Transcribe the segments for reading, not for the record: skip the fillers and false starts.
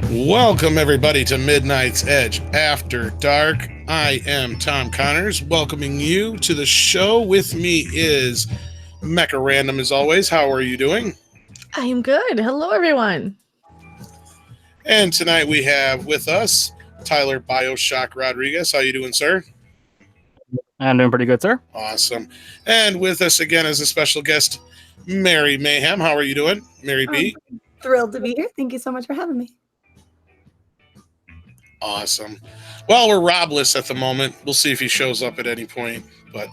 Welcome, everybody, to Midnight's Edge After Dark. I am Tom Connors, welcoming you to the show. With me is Mecha Random, as always. How are you doing? I am good. Hello, everyone. And tonight we have with us Tyler Bioshock Rodriguez. How you doing, sir? I'm doing pretty good, sir. Awesome. And with us again as a special guest, Mary Mayhem. How are you doing, Mary B? Thrilled to be here. Thank you so much for having me. Awesome. Well, we're Robless at the moment. We'll see if he shows up at any point, but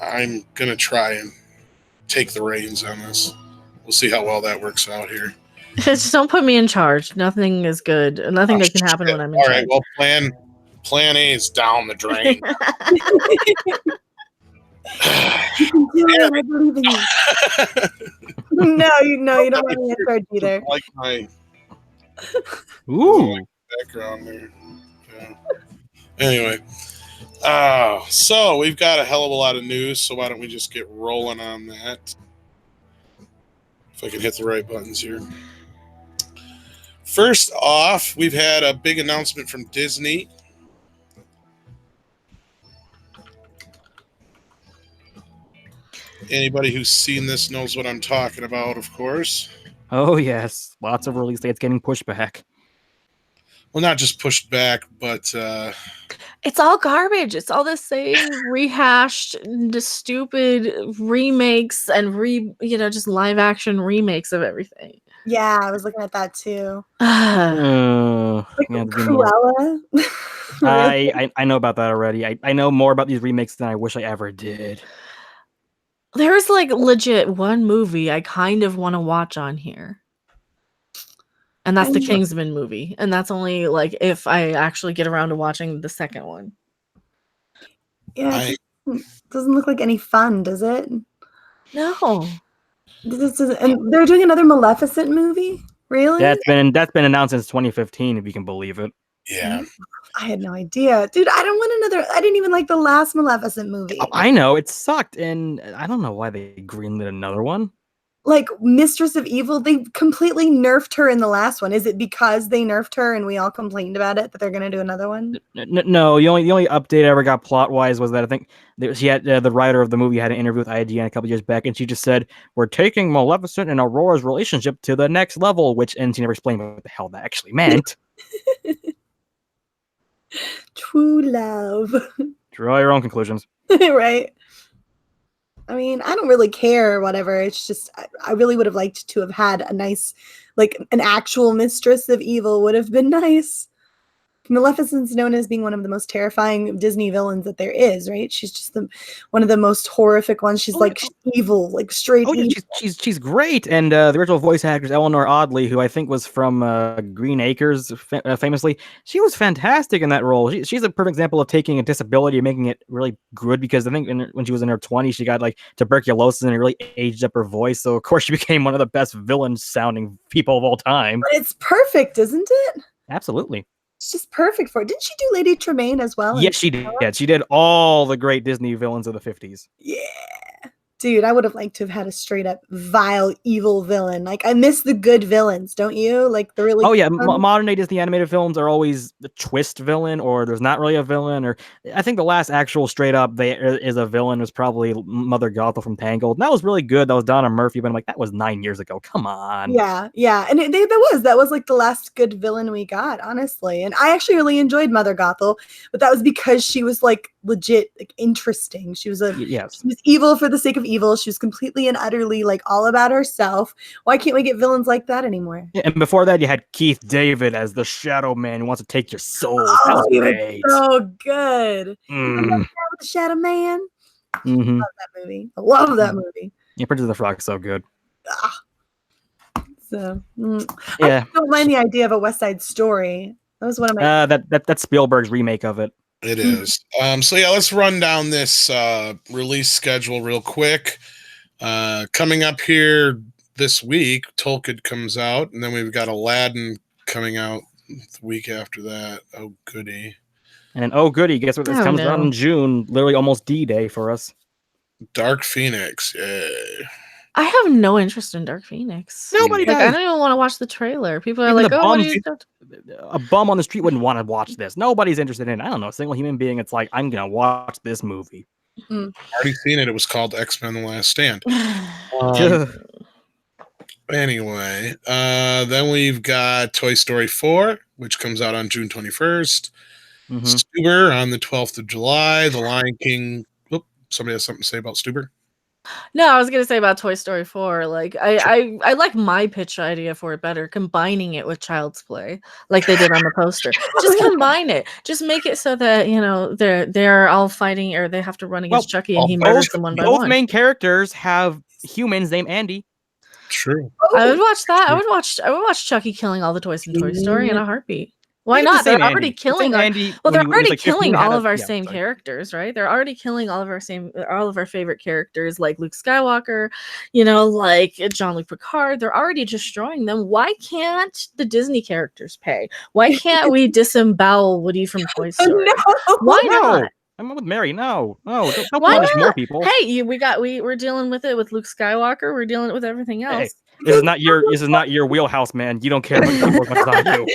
I'm going to try and take the reins on this. We'll see how well that works out here. Just don't put me in charge. Nothing is good. Nothing that can happen when I'm in All charge. right, well, plan A is down the drain. I believe in you. No, you don't want me in charge either. Like my Ooh. background there. Yeah. Anyway, so we've got a hell of a lot of news, so why don't we just get rolling on that? If I can hit the right buttons here. First off, we've had a big announcement from Disney. Anybody who's seen this knows what I'm talking about, of course. Oh, yes. Lots of release dates getting pushed back. Well, not just pushed back, but It's all garbage. It's all the same rehashed, stupid remakes and just live action remakes of everything. Yeah, I was looking at that too. Cruella. I know about that already. I know more about these remakes than I wish I ever did. There's like legit one movie I kind of want to watch on here. And that's the Kingsman movie. And that's only like if I actually get around to watching the second one. Yeah, it doesn't look like any fun, does it? No. And they're doing another Maleficent movie? Really? That's been announced since 2015, if you can believe it. Yeah. I had no idea. Dude, I didn't even like the last Maleficent movie. Oh, I know, it sucked, and I don't know why they greenlit another one. Like Mistress of Evil, they completely nerfed her in the last one. Is it because they nerfed her and we all complained about it that they're going to do another one? No, the only update I ever got plot-wise was that I think she had the writer of the movie had an interview with IGN a couple years back, and she just said, "We're taking Maleficent and Aurora's relationship to the next level," and she never explained what the hell that actually meant. True love. Draw your own conclusions. Right? I mean, I don't really care or whatever. It's just, I really would have liked to have had a nice, like, an actual Mistress of Evil would have been nice. Maleficent's known as being one of the most terrifying Disney villains that there is, right? She's just one of the most horrific ones. She's she's evil, like straight evil. Yeah, she's great. And the original voice actress, Eleanor Audley, who I think was from Green Acres, famously, she was fantastic in that role. She's a perfect example of taking a disability and making it really good, because I think when she was in her 20s, she got like tuberculosis and it really aged up her voice. So, of course, she became one of the best villain-sounding people of all time. But it's perfect, isn't it? Absolutely. It's just perfect for it. Didn't she do Lady Tremaine as well? Yes, she did. Yeah, she did all the great Disney villains of the 50s. Yeah. Dude, I would have liked to have had a straight up vile, evil villain. Like, I miss the good villains, don't you? Like, the really... Oh, yeah. Modern day Disney animated films are always the twist villain, or there's not really a villain. Or I think the last actual straight up there is a villain was probably Mother Gothel from Tangled. And that was really good. That was Donna Murphy, but I'm like, that was 9 years ago. Come on. Yeah. And that was like the last good villain we got, honestly. And I actually really enjoyed Mother Gothel, but that was because she was like legit, like interesting. She was she was evil for the sake of evil. She was completely and utterly like all about herself. Why can't we get villains like that anymore? Yeah, and before that, you had Keith David as the Shadow Man who wants to take your soul. Oh, that was great. So good. The Shadow Man. Mm-hmm. I love that movie. I love that movie. Yeah, Princess of the Frog is so good. So yeah, I don't mind the idea of a West Side Story. That was one of my that's Spielberg's remake of it. It is. So yeah, let's run down this release schedule real quick. Coming up here this week, Tolkien comes out, and then we've got Aladdin coming out the week after that. Oh goody. And then, oh goody, guess what? This comes out in June, literally almost D-Day for us. Dark Phoenix, yay. I have no interest in Dark Phoenix. Nobody Like, I does. don't even want to watch the trailer. People are Even like, the "Oh, what do bums- you?" A bum on the street wouldn't want to watch this. Nobody's interested in it. I don't know. A single human being, it's like, I'm going to watch this movie. Already seen it. It was called X-Men: The Last Stand. Ugh. Anyway, then we've got Toy Story 4, which comes out on June 21st. Mhm. Stuber on the 12th of July. The Lion King. Oop, somebody has something to say about Stuber? No, I was gonna say about Toy Story 4. Like, I like my pitch idea for it better, combining it with Child's Play, like they did on the poster. Just combine it. Just make it so that they're all fighting, or they have to run against Chucky, and he murders them one by Both one. main characters have humans named Andy. True. I would watch that. I would watch Chucky killing all the toys in Toy Story in a heartbeat. Why It's the not? They're same already Andy. killing The our same Andy well, when they're he was already like 15 killing had all a- of our yeah, same sorry. characters, right? They're already killing all of our favorite characters, like Luke Skywalker, like Jean-Luc Picard. They're already destroying them. Why can't the Disney characters pay? Why can't we disembowel Woody from Toy Story? No. Why No. not? I'm with Mary. No, don't Why punish more not? people. Hey, we're dealing with it with Luke Skywalker. We're dealing with everything else. Hey, this is not your wheelhouse, man. You don't care about people as much as I do.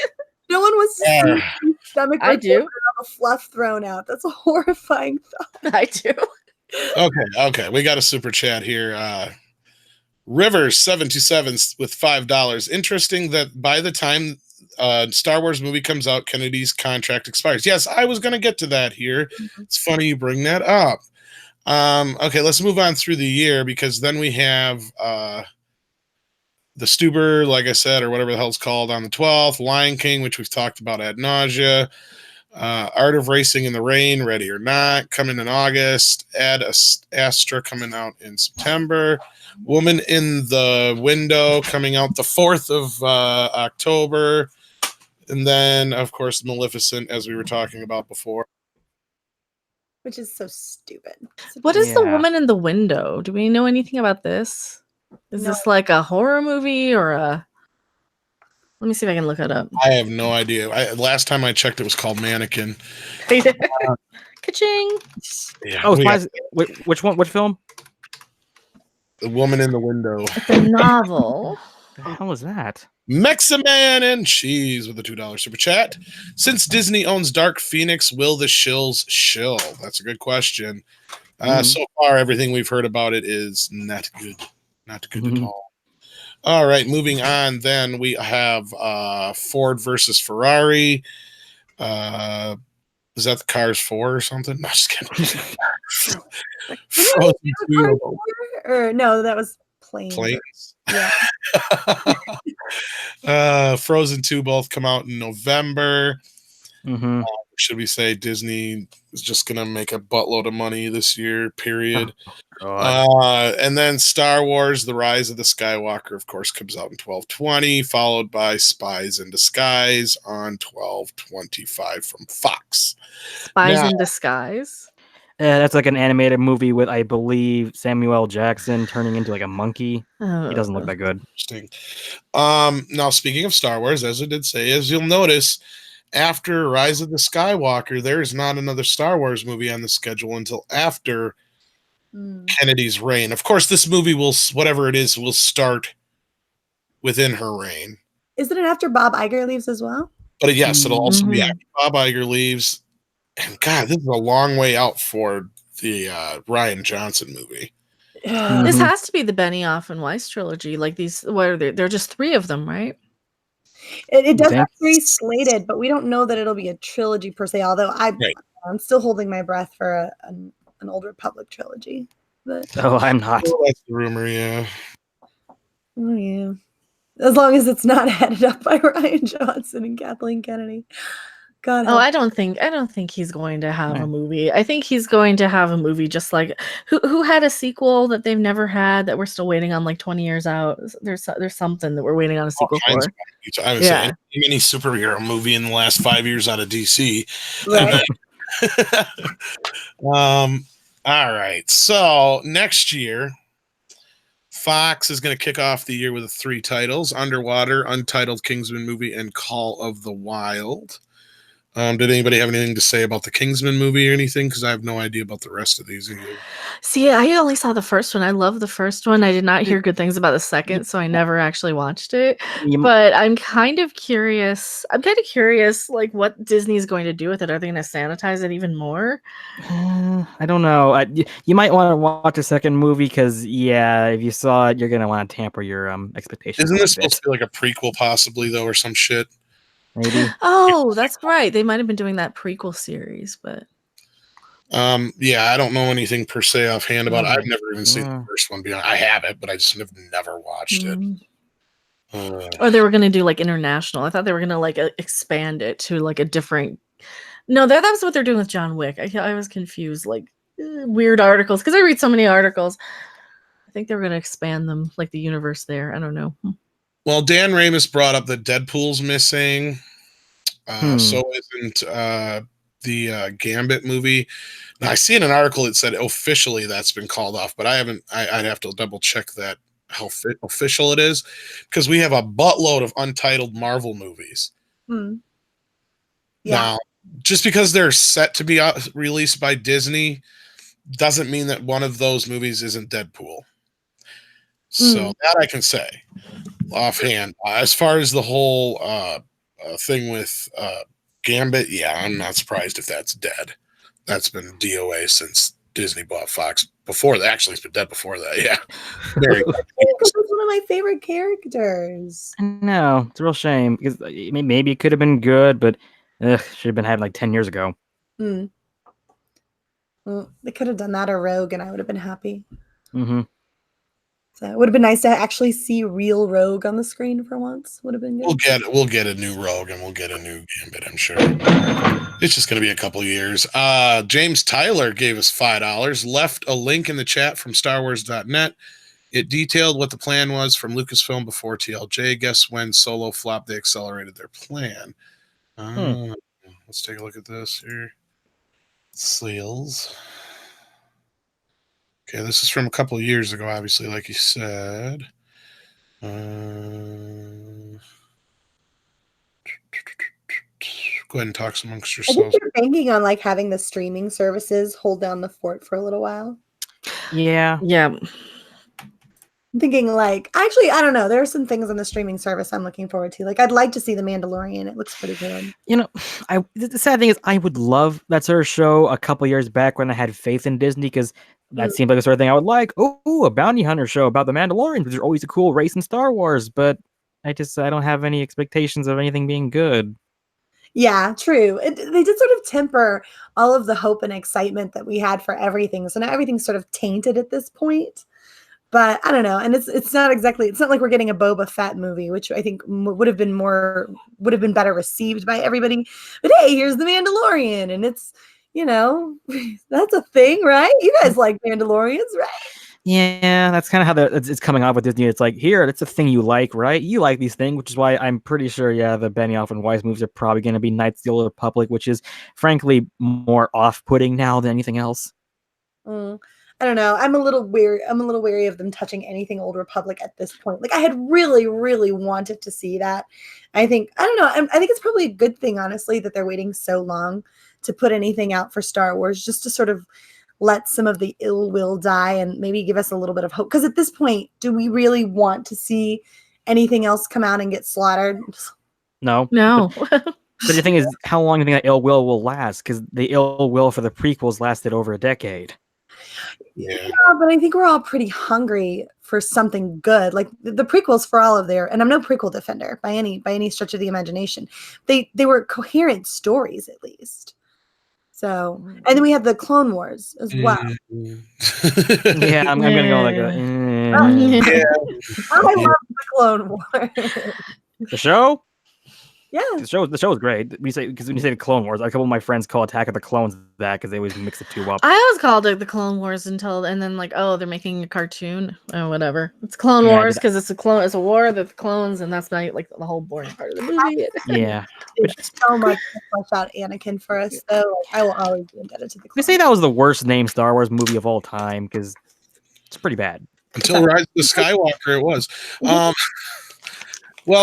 No one wants to see stomach I do. have a fluff thrown out. That's a horrifying thought. I do. Okay. We got a super chat here. Rivers727 with $5. Interesting that by the time Star Wars movie comes out, Kennedy's contract expires. Yes, I was going to get to that here. It's funny you bring that up. Okay, let's move on through the year, because then we have the Stuber, like I said, or whatever the hell it's called, on the 12th. Lion King, which we've talked about ad nausea. Art of Racing in the Rain, Ready or Not, coming in August. Ad Astra coming out in September. Woman in the Window coming out the 4th of October. And then, of course, Maleficent, as we were talking about before. Which is so stupid. What is the Yeah. woman in the window? Do we know anything about this? Is No. this like a horror movie or a... Let me see if I can look it up. I have no idea. Last time I checked, it was called Mannequin. Ka-ching! Yeah, Oh, we got which one? Which film? The Woman in the Window. It's a novel. The hell is that? Meximan and Cheese with a $2 super chat. Since Disney owns Dark Phoenix, will the shills shill? That's a good question. So far, everything we've heard about it is not good. Not good at all. All right, moving on. Then we have Ford versus Ferrari. Is that the Cars 4 or something? No, just kidding. Frozen 2. Or no, that was Planes. Planes. Yeah. Frozen 2 both come out in November. Mm-hmm. Should we say Disney is just going to make a buttload of money this year, period? And then Star Wars, The Rise of the Skywalker, of course, comes out in 12/20, followed by Spies in Disguise on 12/25 from Fox. Spies Now- in Disguise. That's like an animated movie with, I believe, Samuel L. Jackson turning into like a monkey. He doesn't look that good. Interesting. Now, speaking of Star Wars, as I did say, as you'll notice, after Rise of the Skywalker, there is not another Star Wars movie on the schedule until after Kennedy's reign. Of course, this movie will, whatever it is, will start within her reign. Isn't it after Bob Iger leaves as well? But yes, it'll also be after Bob Iger leaves. And God, this is a long way out for the Rian Johnson movie. This has to be the Benioff and Weiss trilogy. Like these, what are they? They're just 3 of them, right? It does have 3 slated, but we don't know that it'll be a trilogy per se. Although I'm still holding my breath for an Old Republic trilogy. But Oh, I'm not. That's the rumor, yeah. Oh yeah, as long as it's not headed up by Rian Johnson and Kathleen Kennedy. God. Oh, I don't think he's going to have a movie. I think he's going to have a movie just like who had a sequel that they've never had that we're still waiting on like 20 years out. There's something that we're waiting on a sequel for. I would say any superhero movie in the last 5 years out of DC. Right. All right. So next year, Fox is going to kick off the year with 3 titles: Underwater, Untitled Kingsman movie, and Call of the Wild. Did anybody have anything to say about the Kingsman movie or anything? Because I have no idea about the rest of these either. See, I only saw the first one. I love the first one. I did not hear good things about the second, so I never actually watched it. But I'm kind of curious. Like, what Disney's going to do with it. Are they going to sanitize it even more? I don't know. You might want to watch a second movie because, if you saw it, you're going to want to tamper your expectations. Isn't this supposed to be like a prequel, possibly, though, or some shit? Maybe. Oh, that's right. They might have been doing that prequel series, but I don't know anything per se offhand about it. I've never even seen the first one. I have it, but I just have never watched it. Or they were going to do like international. I thought they were going to like expand it to like a different. No, that's what they're doing with John Wick. I was confused, like weird articles because I read so many articles. I think they were going to expand them, like the universe there. I don't know. Well, Dan Ramis brought up that Deadpool's missing. So isn't the Gambit movie. Now, I see in an article it said officially that's been called off, but I haven't. I'd have to double check that how official it is because we have a buttload of untitled Marvel movies. Now, just because they're set to be released by Disney doesn't mean that one of those movies isn't Deadpool. So that I can say offhand. As far as the whole thing with Gambit, I'm not surprised if that's dead. That's been DOA since Disney bought Fox. Before that, actually, it's been dead before that. Yeah, very. That's one of my favorite characters. I know, it's a real shame because maybe it could have been good, but should have been had like 10 years ago. Well, they could have done that or Rogue, and I would have been happy. So it would have been nice to actually see real Rogue on the screen for once. Would have been good. We'll get a new Rogue and we'll get a new Gambit, I'm sure. It's just going to be a couple years. James Tyler gave us $5, left a link in the chat from StarWars.net. It detailed what the plan was from Lucasfilm before TLJ. Guess when Solo flopped, they accelerated their plan. Let's take a look at this here. Sales. Okay, this is from a couple of years ago, obviously, like you said. Go ahead and talk amongst yourselves. I think you're banking on like having the streaming services hold down the fort for a little while. Yeah. I'm thinking like, actually, I don't know. There are some things on the streaming service I'm looking forward to. Like, I'd like to see The Mandalorian. It looks pretty good. You know, the sad thing is I would love that sort of show a couple years back when I had faith in Disney because that seemed like the sort of thing I would like. Oh, a bounty hunter show about the Mandalorians, which is always a cool race in Star Wars. But I don't have any expectations of anything being good. Yeah, true. They did sort of temper all of the hope and excitement that we had for everything. So now everything's sort of tainted at this point. But I don't know. And it's not like we're getting a Boba Fett movie, which I think would have been better received by everybody. But hey, here's the Mandalorian. And it's, that's a thing, right? You guys like Mandalorians, right? Yeah, that's kind of how it's coming off with Disney. It's like, here, it's a thing you like, right? You like these things, which is why I'm pretty sure, the Benioff and Weiss movies are probably going to be Knights of the Old Republic, which is, frankly, more off-putting now than anything else. I don't know. I'm a little wary of them touching anything Old Republic at this point. Like I had really, really wanted to see that. I think it's probably a good thing, honestly, that they're waiting so long to put anything out for Star Wars, just to sort of let some of the ill will die and maybe give us a little bit of hope. Because at this point, do we really want to see anything else come out and get slaughtered? No. But the thing is, how long do you think that ill will last? Because the ill will for the prequels lasted over a decade. Yeah, but I think we're all pretty hungry for something good. Like the prequels, for all of their, and I'm no prequel defender by any stretch of the imagination. They were coherent stories, at least. So, and then we had the Clone Wars as well. Yeah, I'm gonna go like a. I love the Clone Wars. The show. Yeah, the show is great. When you say the Clone Wars, a couple of my friends call Attack of the Clones that because they always mix the two up. I always called it the Clone Wars and then like, oh, they're making a cartoon. Oh, whatever. It's Clone Wars because it's a war of the clones, and that's not like the whole boring part of the movie. Yeah, it's so much to flesh out Anakin for us, though. I will always be indebted to the. They say that was the worst named Star Wars movie of all time because it's pretty bad. Until Rise of the Skywalker, it was. Well,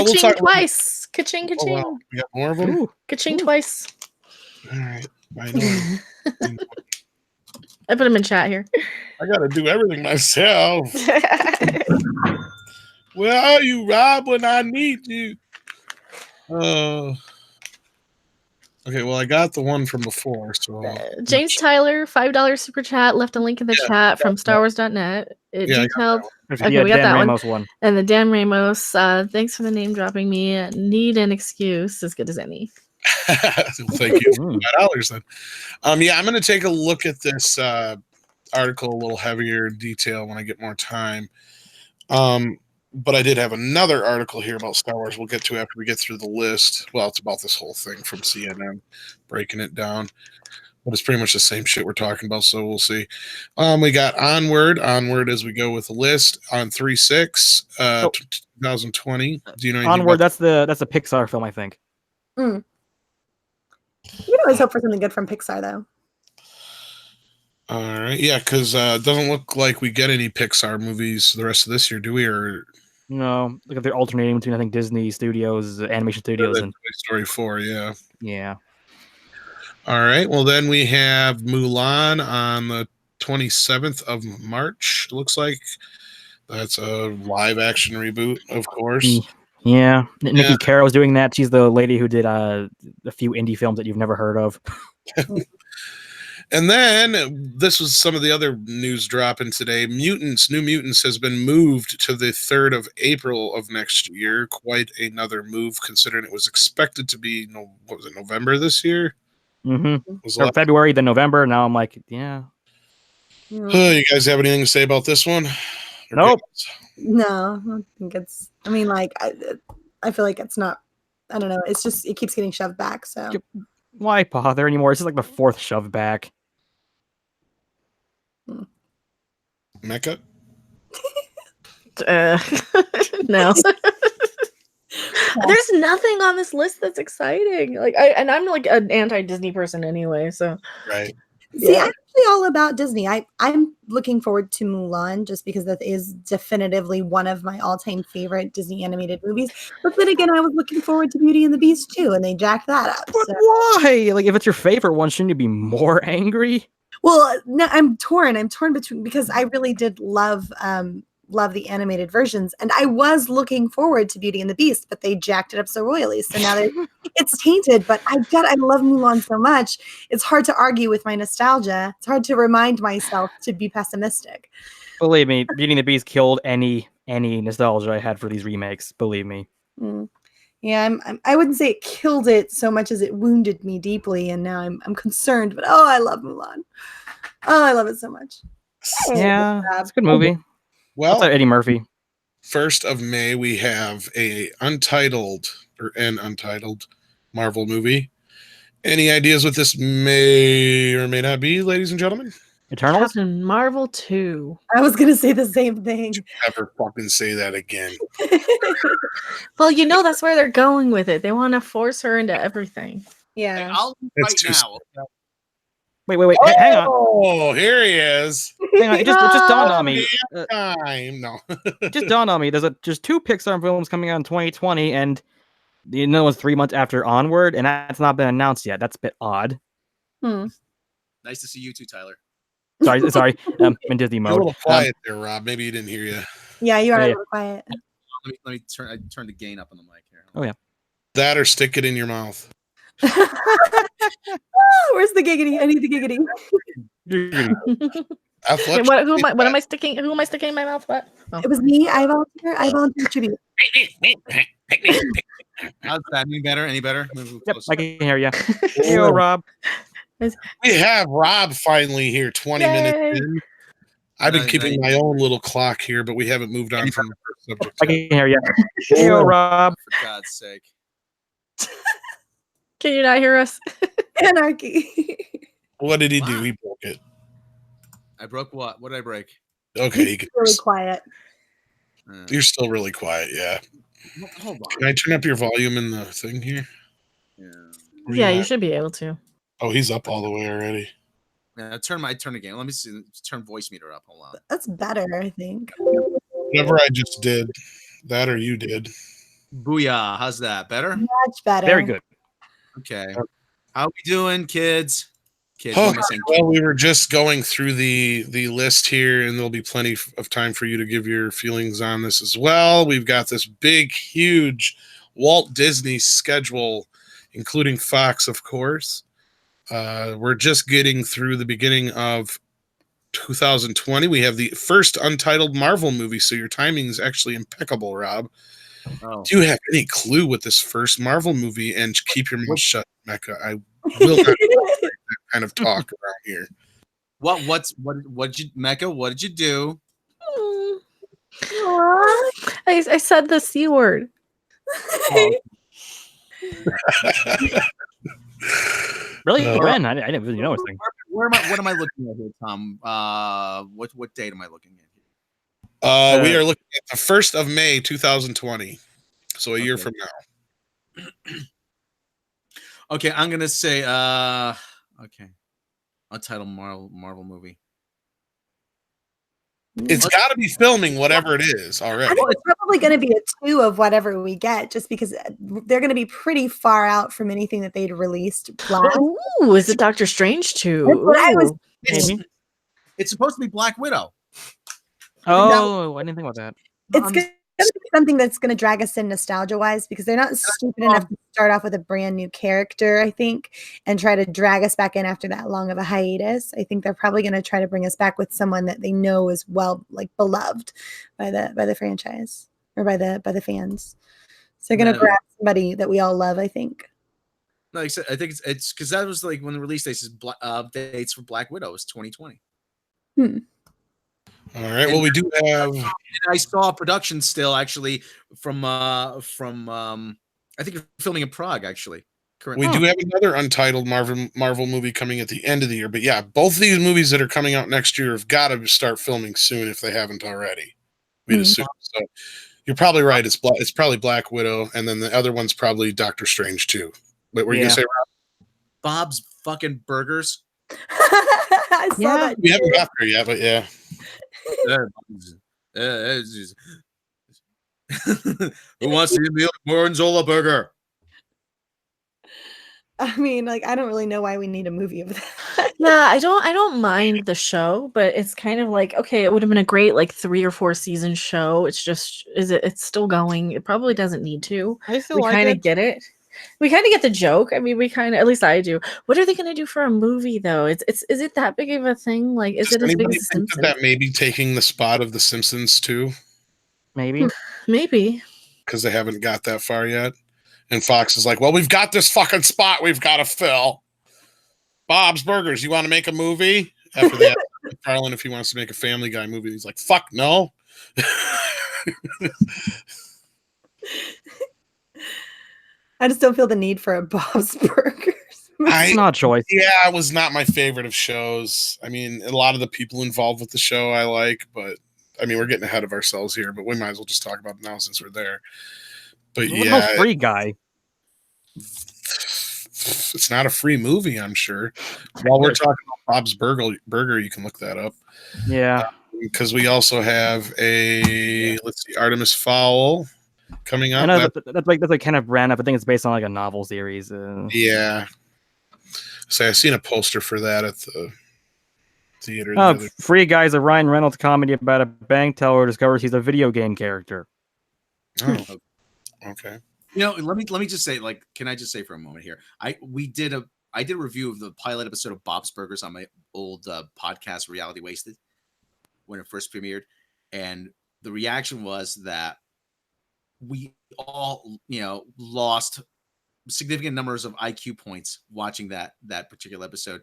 we'll talk twice. Ka-ching, ka-ching. Oh, wow. We got more of them? Ka-ching twice. All right. I know. I put him in chat here. I got to do everything myself. Where are you, Rob, when I need you? Okay, well, I got the one from before, so James Tyler, $5 super chat, left a link in the chat from StarWars.net. It Yeah, I got detailed. There's Okay, we got Dan that Ramos one. And the Dan Ramos, thanks for the name dropping me. Need an excuse as good as any. Thank you for $5 then. Yeah, I'm going to take a look at this article a little heavier in detail when I get more time. But I did have another article here about Star Wars we'll get to after we get through the list. Well, it's about this whole thing from CNN, breaking it down. But it's pretty much the same shit we're talking about, so we'll see. We got Onward as we go with the list on 3/6, 2020. Do you know anything Onward, about that's a Pixar film, I think. You can always hope for something good from Pixar, though. All right, yeah, because it doesn't look like we get any Pixar movies the rest of this year, do we? Or no, like they're alternating between I think Disney Studios, animation studios, and Toy Story 4, yeah. Yeah. All right, well then we have Mulan on the 27th of March. It looks like that's a live action reboot, of course. Yeah, Nikki Caro's doing that. She's the lady who did a few indie films that you've never heard of. And then this was some of the other news dropping today. New Mutants has been moved to the 3rd of April of next year. Quite another move, considering it was expected to be November this year? Mm-hmm. February, then November. Now I'm like, yeah. You guys have anything to say about this one? Nope. No, I don't think it's. I mean, like, I feel like it's not. I don't know. It's just it keeps getting shoved back. So why bother anymore? This is like the 4th shove back. Mecca? No. There's nothing on this list that's exciting. I'm like an anti-Disney person anyway, so right. See, I'm actually all about Disney. I'm looking forward to Mulan just because that is definitively one of my all-time favorite Disney animated movies. But then again, I was looking forward to Beauty and the Beast too, and they jacked that up. But why? Like, if it's your favorite one, shouldn't you be more angry? Well, no, I'm torn. I'm torn between because I really did love the animated versions, and I was looking forward to Beauty and the Beast, but they jacked it up so royally. So now it's tainted. But I love Mulan so much. It's hard to argue with my nostalgia. It's hard to remind myself to be pessimistic. Believe me, Beauty and the Beast killed any nostalgia I had for these remakes. Believe me. Yeah, I wouldn't say it killed it so much as it wounded me deeply, and now I'm concerned. But I love Mulan. Oh, I love it so much. Yeah, it's a good movie. Well, Eddie Murphy. 1st of May, we have an untitled Marvel movie. Any ideas what this may or may not be, ladies and gentlemen? Eternals? Captain Marvel 2. I was going to say the same thing. Never fucking say that again. Well, that's where they're going with it. They want to force her into everything. Yeah. Hey, I'll right now. Wait. Hang on. Oh, here he is. Hang on. It just dawned on me. No. It just dawned on me. There's 2 Pixar films coming out in 2020, and the other one's 3 months after Onward, and that's not been announced yet. That's a bit odd. Nice to see you too, Tyler. Sorry. I'm in Disney mode. A little quiet there, Rob. Maybe you didn't hear you. Yeah, you are a little quiet. Let me turn the gain up on the mic here. Oh yeah. That or stick it in your mouth. Where's the giggity? I need the giggity. Who am I sticking in my mouth? What? Oh. It was me. I volunteer tribute. How's that? Any better? Yep, I can hear you. Hey, Rob. We have Rob finally here, 20 minutes in. I've been keeping my own little clock here, but we haven't moved on from the first subject. I can hear you. Hey, Rob. For God's sake. Can you not hear us? Anarchy. What did he do? He broke it. I broke what? What did I break? Okay. He's really quiet. You're still really quiet, yeah. Hold on. Can I turn up your volume in the thing here? Yeah, you should be able to. Oh, he's up all the way already. Yeah, turn again. Let me see. Turn voice meter up. Hold on. That's better, I think. Whatever I just did, that or you did. Booyah. How's that? Better? Much better. Very good. Okay. How we doing, kids? Kids, Oh, what am I saying? well, we were just going through the list here, and there'll be plenty of time for you to give your feelings on this as well. We've got this big, huge Walt Disney schedule, including Fox, of course. We're just getting through the beginning of 2020. We have the first Untitled Marvel movie, so your timing is actually impeccable, Rob. Oh. Do you have any clue what this first Marvel movie? And keep your mouth shut, Mecca. I will not that kind of talk around here. What did you, Mecca? What did you do? I said the C word. Oh, Really? No. When? I didn't really know anything. what am I looking at here, Tom? What date am I looking at here? We are looking at the 1st of May, 2020. So a year Okay. from now. Okay, I'm gonna say okay. Untitled Marvel movie. It's got to be filming whatever it is I already. think it's probably going to be a 2 of whatever we get, just because they're going to be pretty far out from anything that they'd released last. Ooh, is it Doctor Strange too? That's what I was Ooh. Maybe. It's supposed to be Black Widow. Oh, I didn't think about that. It's going to be something that's going to drag us in nostalgia-wise, because they're not stupid enough to start off with a brand new character, I think, and try to drag us back in after that long of a hiatus. I think they're probably going to try to bring us back with someone that they know is well, like, beloved by the franchise or by the fans. So they're going to grab somebody that we all love, I think. Like I said, I think it's because that was like when the release dates dates for Black Widow is 2020. All right. Well, we do have. And I saw production still actually from I think you're filming in Prague actually. We do have another Untitled Marvel movie coming at the end of the year. But yeah, both these movies that are coming out next year have got to start filming soon if they haven't already. We'd assume. So you're probably right. It's probably Black Widow, and then the other one's probably Doctor Strange too. What were you gonna say, Rob? Bob's fucking Burgers. I saw that. We haven't got there yet, but yeah. Who wants to eat me a Gorgonzola burger? I mean, like, I don't really know why we need a movie of that. Yeah, I don't mind the show, but it's kind of like, okay, it would have been a great like 3 or 4 season show. It's just it's still going. It probably doesn't need to. I still We like kind it. of get it. We kind of get the joke. I mean, we kind of, at least I do. What are they going to do for a movie though? Is it that big of a thing? Like, is Does it as big anybody as think Simpsons? that maybe taking the spot of The Simpsons too? Maybe. Maybe. Because they haven't got that far yet. And Fox is like, well, we've got this fucking spot we've got to fill. Bob's Burgers, you want to make a movie? After that, Carlin, if he wants to make a Family Guy movie, he's like, fuck no. I just don't feel the need for a Bob's Burgers. It's not a choice. Yeah, it was not my favorite of shows. I mean, a lot of the people involved with the show I like, but I mean, we're getting ahead of ourselves here, but we might as well just talk about it now since we're there. But What yeah, about Free Guy? it's not a free movie, I'm sure. While we're talking about Bob's Burger, you can look that up. Yeah. Because we also have let's see, Artemis Fowl coming I up. know that's like kind of random. I think it's based on like a novel series. Yeah. So I've seen a poster for that at the theater. Oh, Free Guy is a Ryan Reynolds comedy about a bank teller who discovers he's a video game character. Oh, okay. You know, let me just say, like, can I just say for a moment here? I did a review of the pilot episode of Bob's Burgers on my old podcast, Reality Wasted, when it first premiered, and the reaction was that we all, lost significant numbers of IQ points watching that particular episode.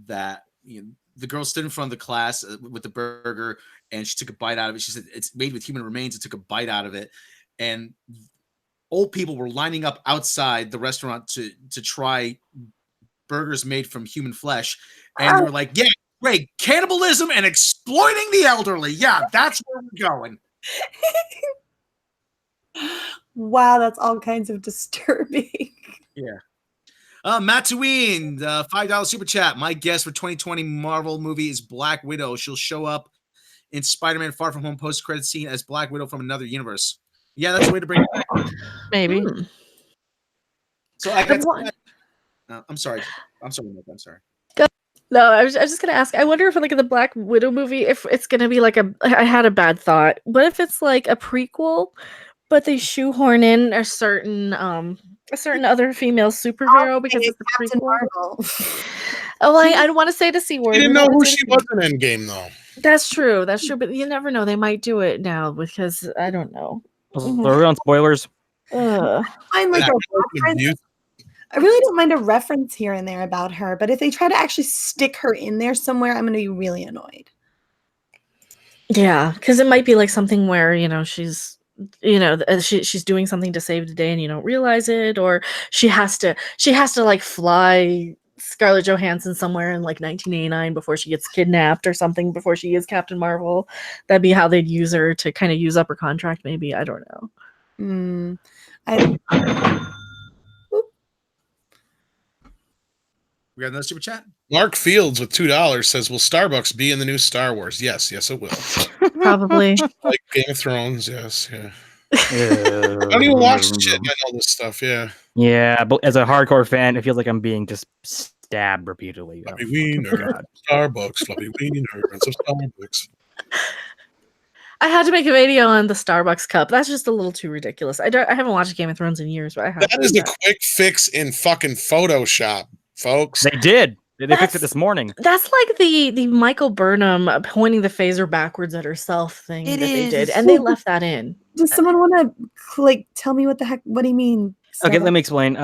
That the girl stood in front of the class with the burger, and she took a bite out of it. She said it's made with human remains. And took a bite out of it, and old people were lining up outside the restaurant to try burgers made from human flesh, and they were like, "Yeah, great, cannibalism and exploiting the elderly. Yeah, that's where we're going." Wow, that's all kinds of disturbing. Yeah. Matt Tween, $5 super chat. My guess for 2020 Marvel movie is Black Widow. She'll show up in Spider-Man Far From Home post-credit scene as Black Widow from another universe. Yeah, that's a way to bring it back. Maybe. So I got I'm sorry. I'm sorry, Nick. I'm sorry. No, I was just gonna ask. I wonder if like in the Black Widow movie, if it's gonna be like a. I had a bad thought. What if it's like a prequel, but they shoehorn in a certain other female superhero because it's a Captain prequel? Marvel. Oh, I don't want to say the C word. You didn't We know don't who wanna say she the C was in Endgame, though. word. That's true. That's true. But you never know. They might do it now because I don't know. So we're on spoilers. Ugh. I find, like, Yeah, a reference. I really don't mind a reference here and there about her, but if they try to actually stick her in there somewhere, I'm going to be really annoyed. Yeah, because it might be like something where she's she's doing something to save the day and you don't realize it, or she has to like fly Scarlett Johansson somewhere in like 1989 before she gets kidnapped or something before she is Captain Marvel. That'd be how they'd use her to kind of use up her contract. Maybe I don't know. We got another super chat. Mark Fields with $2 says, "Will Starbucks be in the new Star Wars?" Yes, it will. Probably. Like Game of Thrones, yes, yeah. I don't even watch the shit, and I know this stuff. Yeah. Yeah, but as a hardcore fan, it feels like I'm being just stabbed repeatedly. Fluffy wiener, Starbucks, fluffy wiener, and some Starbucks. I had to make a video on the Starbucks cup. That's just a little too ridiculous. I haven't watched Game of Thrones in years, but I have. That is a quick fix in fucking Photoshop, folks. They did. They fixed it this morning. That's like the Michael Burnham pointing the phaser backwards at herself thing that they did, and they left that in. Does someone want to tell me what do you mean? Okay, let me explain.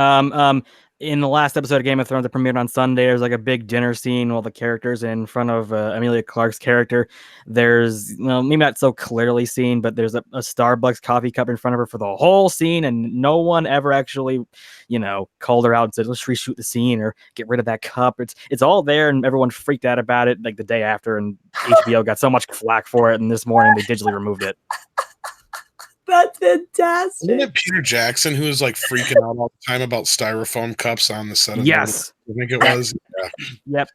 In the last episode of Game of Thrones that premiered on Sunday, there's like a big dinner scene while the characters in front of Emilia Clarke's character. There's, maybe not so clearly seen, but there's a Starbucks coffee cup in front of her for the whole scene, and no one ever actually, called her out and said, "Let's reshoot the scene" or "Get rid of that cup." It's all there, and everyone freaked out about it like the day after, and HBO got so much flack for it, and this morning they digitally removed it. That's fantastic. Isn't it Peter Jackson who was like freaking out all the time about styrofoam cups on the set of Yes. I think it was. Yeah. Yep.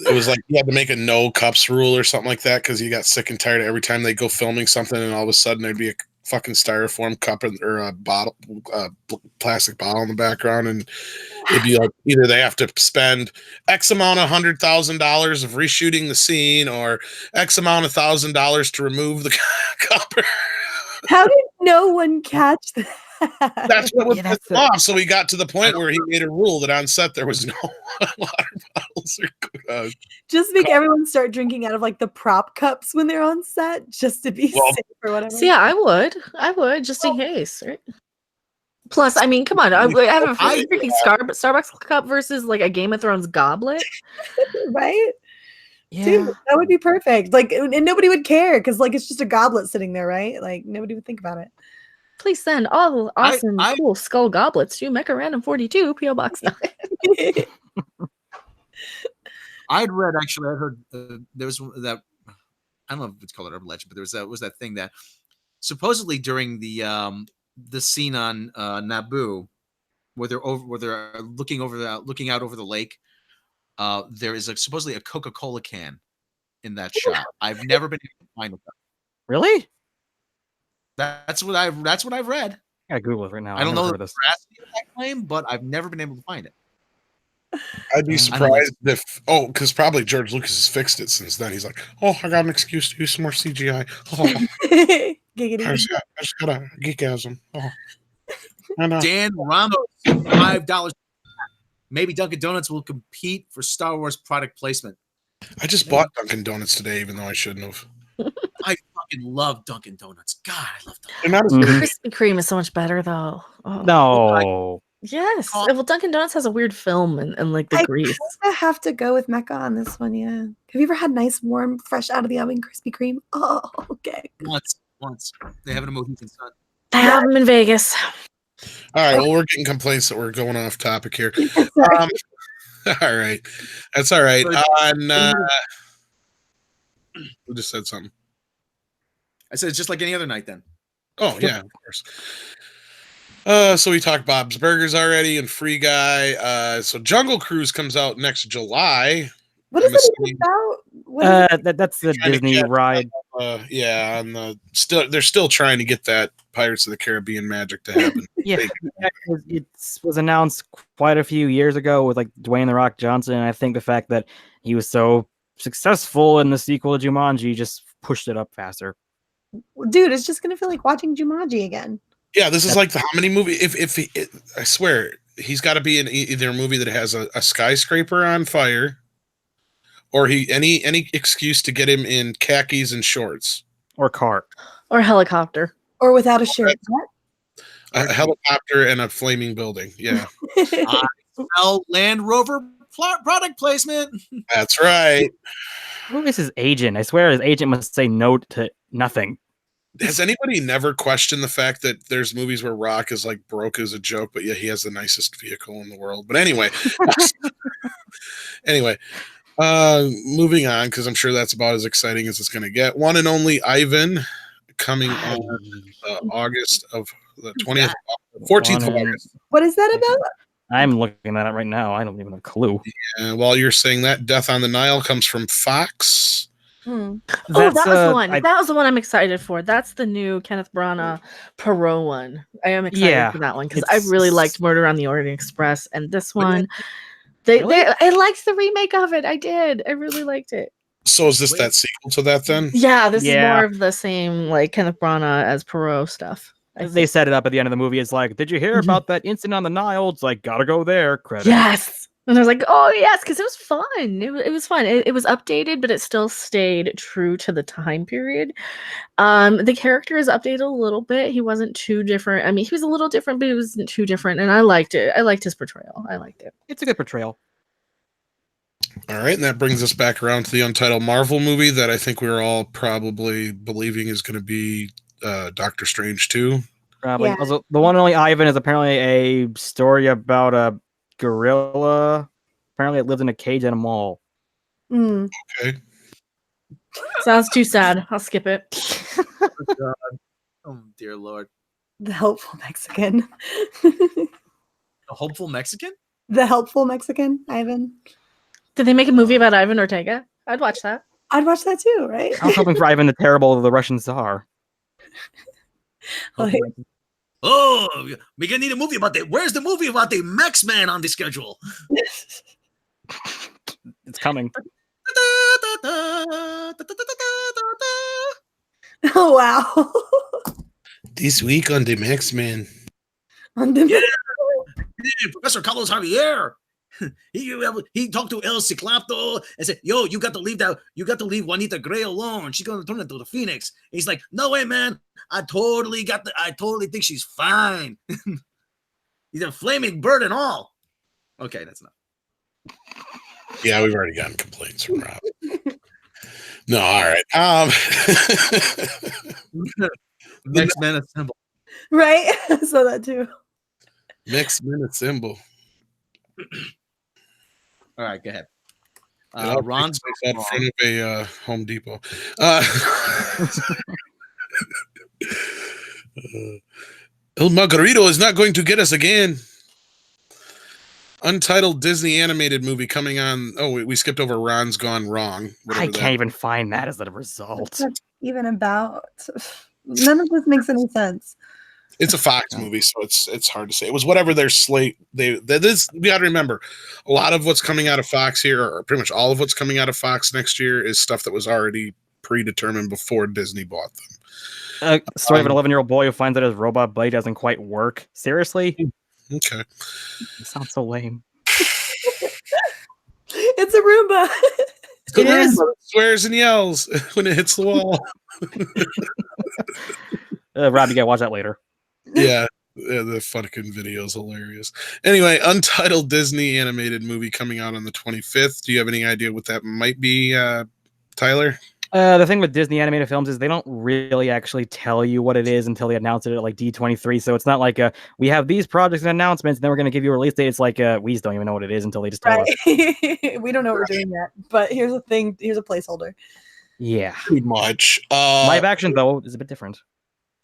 It was like you had to make a no cups rule or something like that because you got sick and tired of every time they go filming something and all of a sudden there'd be a fucking styrofoam cup or a bottle, plastic bottle in the background, and it'd be like either they have to spend X amount of $100,000 of reshooting the scene or X amount of $1,000 to remove the cup. How did no one catch that? That's what was pissed off. So he got to the point where he made a rule that on set there was no water bottles. Just make everyone start drinking out of like the prop cups when they're on set, just to be safe or whatever. So yeah, I would just in case, right? Plus, I mean, come on, I have a freaking Starbucks cup versus like a Game of Thrones goblet, right? Yeah, dude, that would be perfect. Like, and nobody would care because like it's just a goblet sitting there, right? Like nobody would think about it. Please send all awesome, cool skull goblets to Mecha Random 42 PO Box 9. I'd heard there was that, I don't know if it's called an urban legend, but there was that thing that supposedly during the scene on Naboo where they're looking out over the lake, there is supposedly a Coca-Cola can in that shot. I've never been able to find it. Really? That's what I've read. I gotta Google it right now. I don't know the this veracity of that claim, but I've never been able to find it. I'd be surprised because probably George Lucas has fixed it since then. He's like, "Oh, I got an excuse to use some more CGI. Oh, I just got a geekasm." Oh. Dan Ramos, $5. Maybe Dunkin' Donuts will compete for Star Wars product placement. I just bought Dunkin' Donuts today, even though I shouldn't have. I fucking love Dunkin' Donuts. God, I love Dunkin' Donuts. Krispy Kreme is so much better, though. Oh. No. Yes. Well, Dunkin' Donuts has a weird film and like the grease. I have to go with Mecca on this one, yeah. Have you ever had nice, warm, fresh out of the oven Krispy Kreme? Oh, okay. Once. They have it in Mohegan Sun. I have them in Vegas. All right, well, we're getting complaints that we're going off topic here. All right. That's all right. Who just said something? I said it's just like any other night then. Oh, yeah, of course. So we talked Bob's Burgers already and Free Guy. So Jungle Cruise comes out next July. What is it about? What is it? That's the Trying to Disney get, ride. yeah, on the they're still trying to get that Pirates of the Caribbean magic to happen. Yeah, it was announced quite a few years ago with like Dwayne the Rock Johnson. And I think the fact that he was so successful in the sequel to Jumanji just pushed it up faster. Dude, it's just gonna feel like watching Jumanji again. Yeah, this is like the Hominy movie. I swear he's got to be in either a movie that has a skyscraper on fire, or any excuse to get him in khakis and shorts, Or cart. Or helicopter. Or without a shirt. a helicopter, and a flaming building. Yeah, Well, Land Rover product placement. that's right. Who is his agent? I swear his agent must say no to nothing. Has anybody never questioned the fact that there's movies where Rock is like broke as a joke, but yeah, he has the nicest vehicle in the world? But anyway, moving on, because I'm sure that's about as exciting as it's going to get. One and only Ivan coming on August of the 20th, 14th of August. What is that about? I'm looking at it right now. I don't even have a clue. And while you're saying that, Death on the Nile comes from Fox. Oh, that was the one. That was the one I'm excited for. That's the new Kenneth Branagh Perot one. I am excited for that one because I really liked Murder on the Orient Express, and this one, I liked the remake of it. I did. I really liked it. So is this that sequel to that then? Yeah, this is more of the same, like Kenneth Branagh as Perot stuff. They set it up at the end of the movie. It's like, did you hear about that incident on the Nile? It's like, gotta go there. Credit. Yes. And I was like, oh, yes, because it was fun. It was fun. It was updated, but it still stayed true to the time period. The character is updated a little bit. He wasn't too different. I mean, he was a little different, but he wasn't too different. And I liked it. I liked his portrayal. I liked it. It's a good portrayal. All right. And that brings us back around to the Untitled Marvel movie that I think we were all probably believing is going to be Doctor Strange 2. Probably. Yeah. Also, the one and only Ivan is apparently a story about a gorilla. Apparently it lives in a cage at a mall. Okay. Sounds too sad. I'll skip it. Oh, God. Oh dear Lord. The helpful Mexican. The hopeful Mexican? The helpful Mexican, Ivan. Did they make a movie about Ivan Ortega? I'd watch that. I'd watch that too, right? I was hoping for Ivan the Terrible, the Russian Tsar. Oh, we're gonna need a movie about that. Where's the movie about the Max-Man on the schedule? It's coming. Oh, wow. This week on the Max-Man. On the Professor Carlos Javier. He talked to El Ciclopto and said, yo, you got to leave Juanita Gray alone. She's gonna turn into the Phoenix. And he's like, no way, man. I totally think she's fine. He's a flaming bird and all. Okay, that's enough. Yeah, we've already gotten complaints from Rob. No, all right. Next man assemble. Right? I saw that too. Next minute symbol. All right, go ahead. Ron's out in front of a Home Depot. El Margarito is not going to get us again. Untitled Disney animated movie coming on. Oh, we skipped over Ron's Gone Wrong. I can't even find that as a result. What's that even about? None of this makes any sense. It's a Fox movie, so it's hard to say. It was whatever their slate. We got to remember, a lot of what's coming out of Fox here, or pretty much all of what's coming out of Fox next year, is stuff that was already predetermined before Disney bought them. Story of an 11-year-old boy who finds out his robot blade doesn't quite work. Seriously? Okay. It sounds so lame. It's a Roomba. It is. It swears and yells when it hits the wall. Rob, you gotta watch that later. Yeah, the fucking video is hilarious. Anyway, Untitled Disney animated movie coming out on the 25th. Do you have any idea what that might be, Tyler? The thing with Disney animated films is they don't really actually tell you what it is until they announce it at like D23. So it's not like we have these projects and announcements, and then we're going to give you a release date. It's like we just don't even know what it is until they just tell us. We don't know what we're doing yet. But here's the thing. Here's a placeholder. Yeah. Pretty much. Live action, though, is a bit different.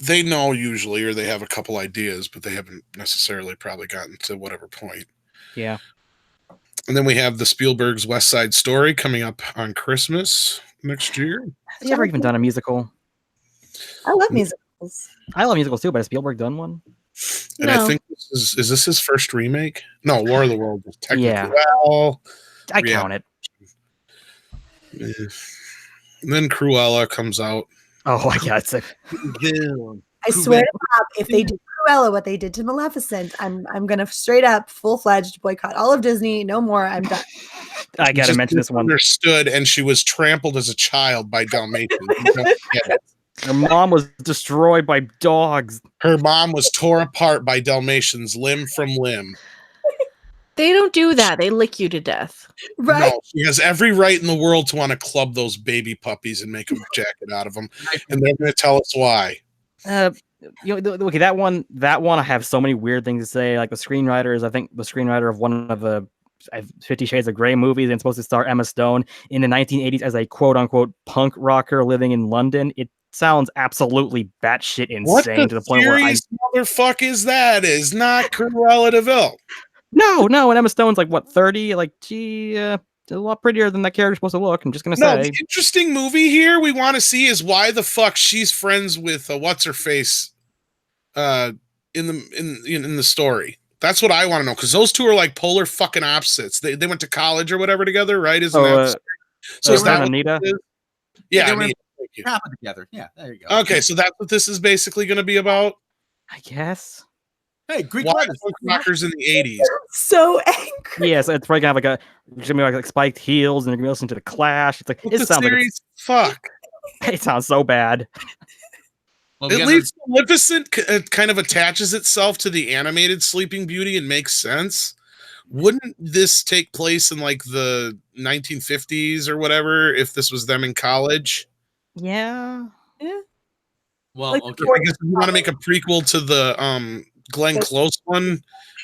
They know usually, or they have a couple ideas, but they haven't necessarily probably gotten to whatever point. Yeah. And then we have the Spielberg's West Side Story coming up on Christmas. next year. Has he ever even done a musical? I love musicals. I love musicals too, but has Spielberg done one? And I No. think is this his first remake? No, War of the Worlds is technically. Yeah. Well, I Yeah. count it. and then Cruella comes out. Oh, yeah, it's a, I swear to God, if they do Cruella what they did to Maleficent, I'm gonna straight up full-fledged boycott all of Disney. No more. I'm done. I gotta Just mention this one. Understood, and she was trampled as a child by Dalmatians. You don't get it. Her mom was destroyed by dogs. Her mom was tore apart by Dalmatians, limb from limb. They don't do that. They lick you to death. Right? No, she has every right in the world to want to club those baby puppies and make a jacket out of them, and they're going to tell us why. Okay, that one I have so many weird things to say. Like the screenwriter is, I think, the screenwriter of one of the 50 Shades of Grey movies, and supposed to star Emma Stone in the 1980s as a quote-unquote punk rocker living in London. It sounds absolutely batshit insane to the point where I motherfuck is that? Is not Cruella DeVille. no, and Emma Stone's like what 30? Like she a lot prettier than that character's supposed to look. I'm just gonna No, say. the interesting movie here we want to see is why the fuck she's friends with what's her face, in the story. That's what I want to know, because those two are like polar fucking opposites. They went to college or whatever together, right? Isn't that so? Is that Anita? what it is? Yeah, they were Anita. Thank you. happen together. Yeah, there you go. Okay, so that's what this is basically going to be about. I guess. Hey, Greek Why letters. punk rockers in the 80s? So angry. Yeah, so it's probably gonna have it's gonna be like spiked heels, and you're gonna listen to the Clash. It's like What it the sounds like series? Fuck. it sounds so bad. Well, we At got least Maleficent kind of attaches itself to the animated Sleeping Beauty and makes sense. Wouldn't this take place in like the 1950s or whatever if this was them in college? Yeah. well, like, okay. I guess if you want to make a prequel to the Glenn Close one,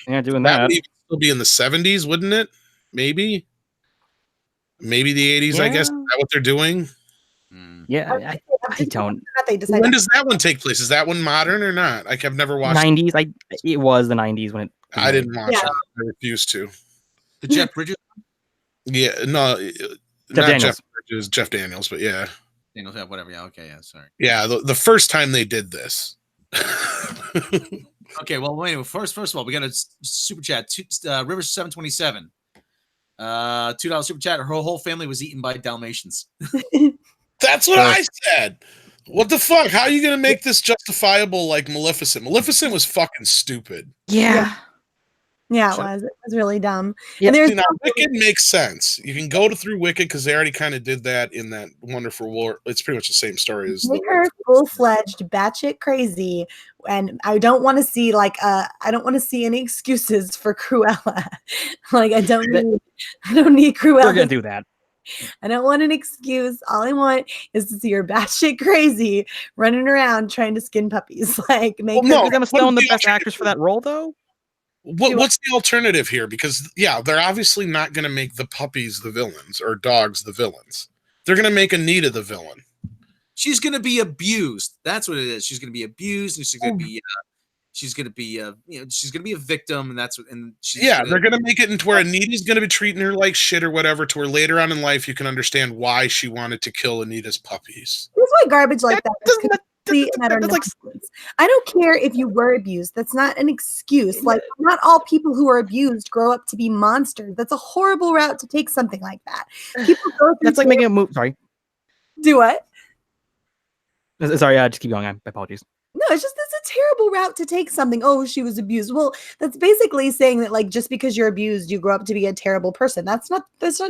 Yeah, doing that that. would even still be in the 70s, wouldn't it? Maybe the 80s, I guess. Is Yeah. that what they're doing? Mm. Yeah, I don't. They decided. When does that one take place? Is that one modern or not? Like, I've never watched 90s. It was the 90s when it. I didn't watch Yeah. it. I refused to. The Jeff Bridges. Yeah, no, Jeff not Daniels. Jeff Bridges, Jeff Daniels, but yeah. Yeah, whatever. Yeah, okay, yeah, sorry. Yeah, the first time they did this. Okay, well, anyway, first of all, we got a super chat. Rivers 727. $2 super chat. Her whole family was eaten by Dalmatians. That's what I said. What the fuck? How are you going to make this justifiable like Maleficent? Maleficent was fucking stupid. Yeah. Yeah, it was really dumb. Yeah. And there's Now, Wicked makes sense. You can go through Wicked because they already kind of did that in that Wonderful War. It's pretty much the same story as make her full-fledged batshit crazy, and I don't want to see any excuses for Cruella. Like I don't need Cruella. We're gonna do that. I don't want an excuse. All I want is to see her batshit crazy running around trying to skin puppies. Like make Well, no. Is Emma Stone the the best alternative? actress for that role, though? What's the alternative here? Because, yeah, they're obviously not going to make the puppies the villains or dogs the villains. They're going to make Anita the villain. She's gonna be abused. That's what it is. She's gonna be abused, and she's gonna be she's gonna be a victim, and that's what. And They're going to make it into where Anita's going to be treating her like shit or whatever, to where later on in life you can understand why she wanted to kill Anita's puppies. That's why garbage like that is complete and utter that's like- nonsense. I don't care if you were abused. That's not an excuse. Like, not all people who are abused grow up to be monsters. That's a horrible route to take something like that. People go through That's like making a move. Sorry. do what? Sorry, just keep going. My apologies. No, it's a terrible route to take something. Oh, she was abused. Well, that's basically saying that like just because you're abused, you grow up to be a terrible person. That's not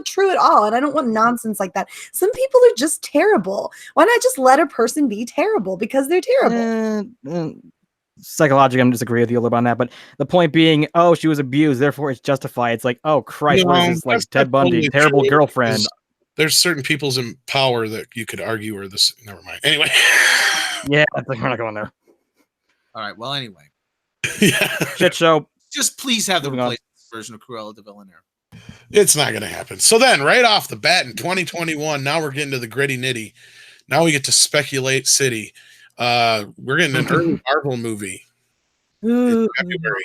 true at all. And I don't want nonsense like that. Some people are just terrible. Why not just let a person be terrible because they're terrible? Psychologically, I'm disagree with you a little bit on that, but the point being, oh, she was abused, therefore it's justified. It's like, oh Christ, what is this? Like that's Ted not Bundy, totally terrible true, girlfriend. because There's certain people's in power that you could argue are this. Never mind. Anyway. Yeah, I think we're not going there. All right. Well, anyway, Yeah. Shit show. just please have the Moving on. replacement version of Cruella de Vil in there. It's not going to happen. So then, right off the bat in 2021, now we're getting to the gritty nitty. Now we get to speculate city. We're getting an early Marvel movie in February.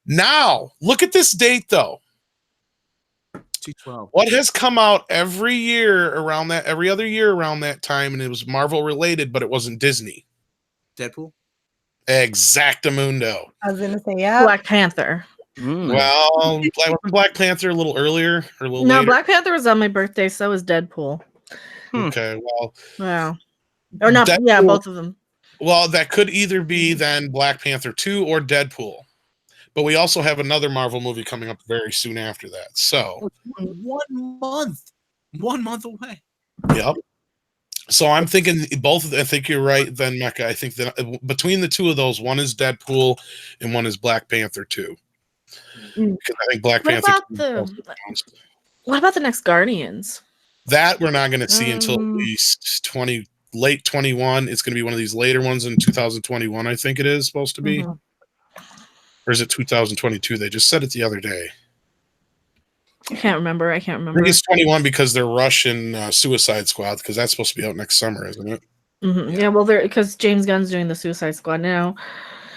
Now, look at this date, though. 212. What has come out every other year around that time, and it was Marvel related, but it wasn't Disney? Deadpool. Exactamundo. I was gonna say, yeah. Black Panther. Well, wasn't Black Panther a little earlier or a little No, later? Black Panther was on my birthday. So was Deadpool. Okay, well, Wow. Or not? Yeah, Deadpool- both of them. Well, that could either be then Black Panther 2 or Deadpool. But we also have another Marvel movie coming up very soon after that. So, 1 month. 1 month away. yep. So I'm thinking both. I think you're right, then, Mecca. I think that between the two of those, one is Deadpool and one is Black Panther 2. Mm. Because I think Black What Panther about 2 is the- also announced. What about the next Guardians? That we're not going to see until at Um, least late 21. It's going to be one of these later ones in 2021. I think it is supposed to be. Mhm. Or is it 2022? They just said it the other day. I can't remember. I think it's 21 because they're rushing Suicide Squad because that's supposed to be out next summer, isn't it? Yeah, well, because James Gunn's doing the Suicide Squad now.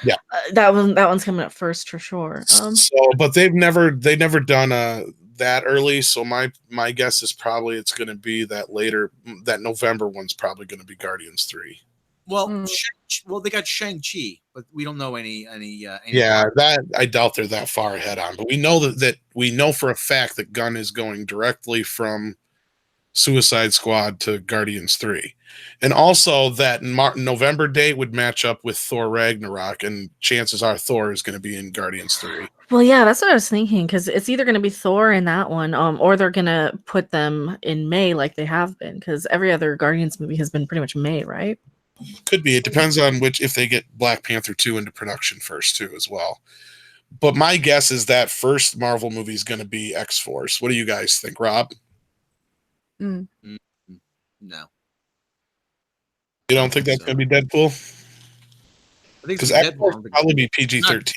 Yeah. That one's coming up first for sure. But they've never done that early. So my guess is probably it's going to be that November one's probably going to be Guardians 3. Well, they got Shang-Chi, but we don't know any. Yeah, that I doubt they're that far ahead on. But we know that we know for a fact that Gunn is going directly from Suicide Squad to Guardians 3. And also that November date would match up with Thor Ragnarok, and chances are Thor is going to be in Guardians 3. Well, yeah, that's what I was thinking, because it's either going to be Thor in that one, or they're going to put them in May like they have been, because every other Guardians movie has been pretty much May, right? Could be. It depends on if they get Black Panther 2 into production first, too, as well. But my guess is that first Marvel movie is going to be X-Force. What do you guys think, Rob? Mm. No. You don't think that's going to be Deadpool? I think Because it's X-Force Deadpool. will probably be PG-13.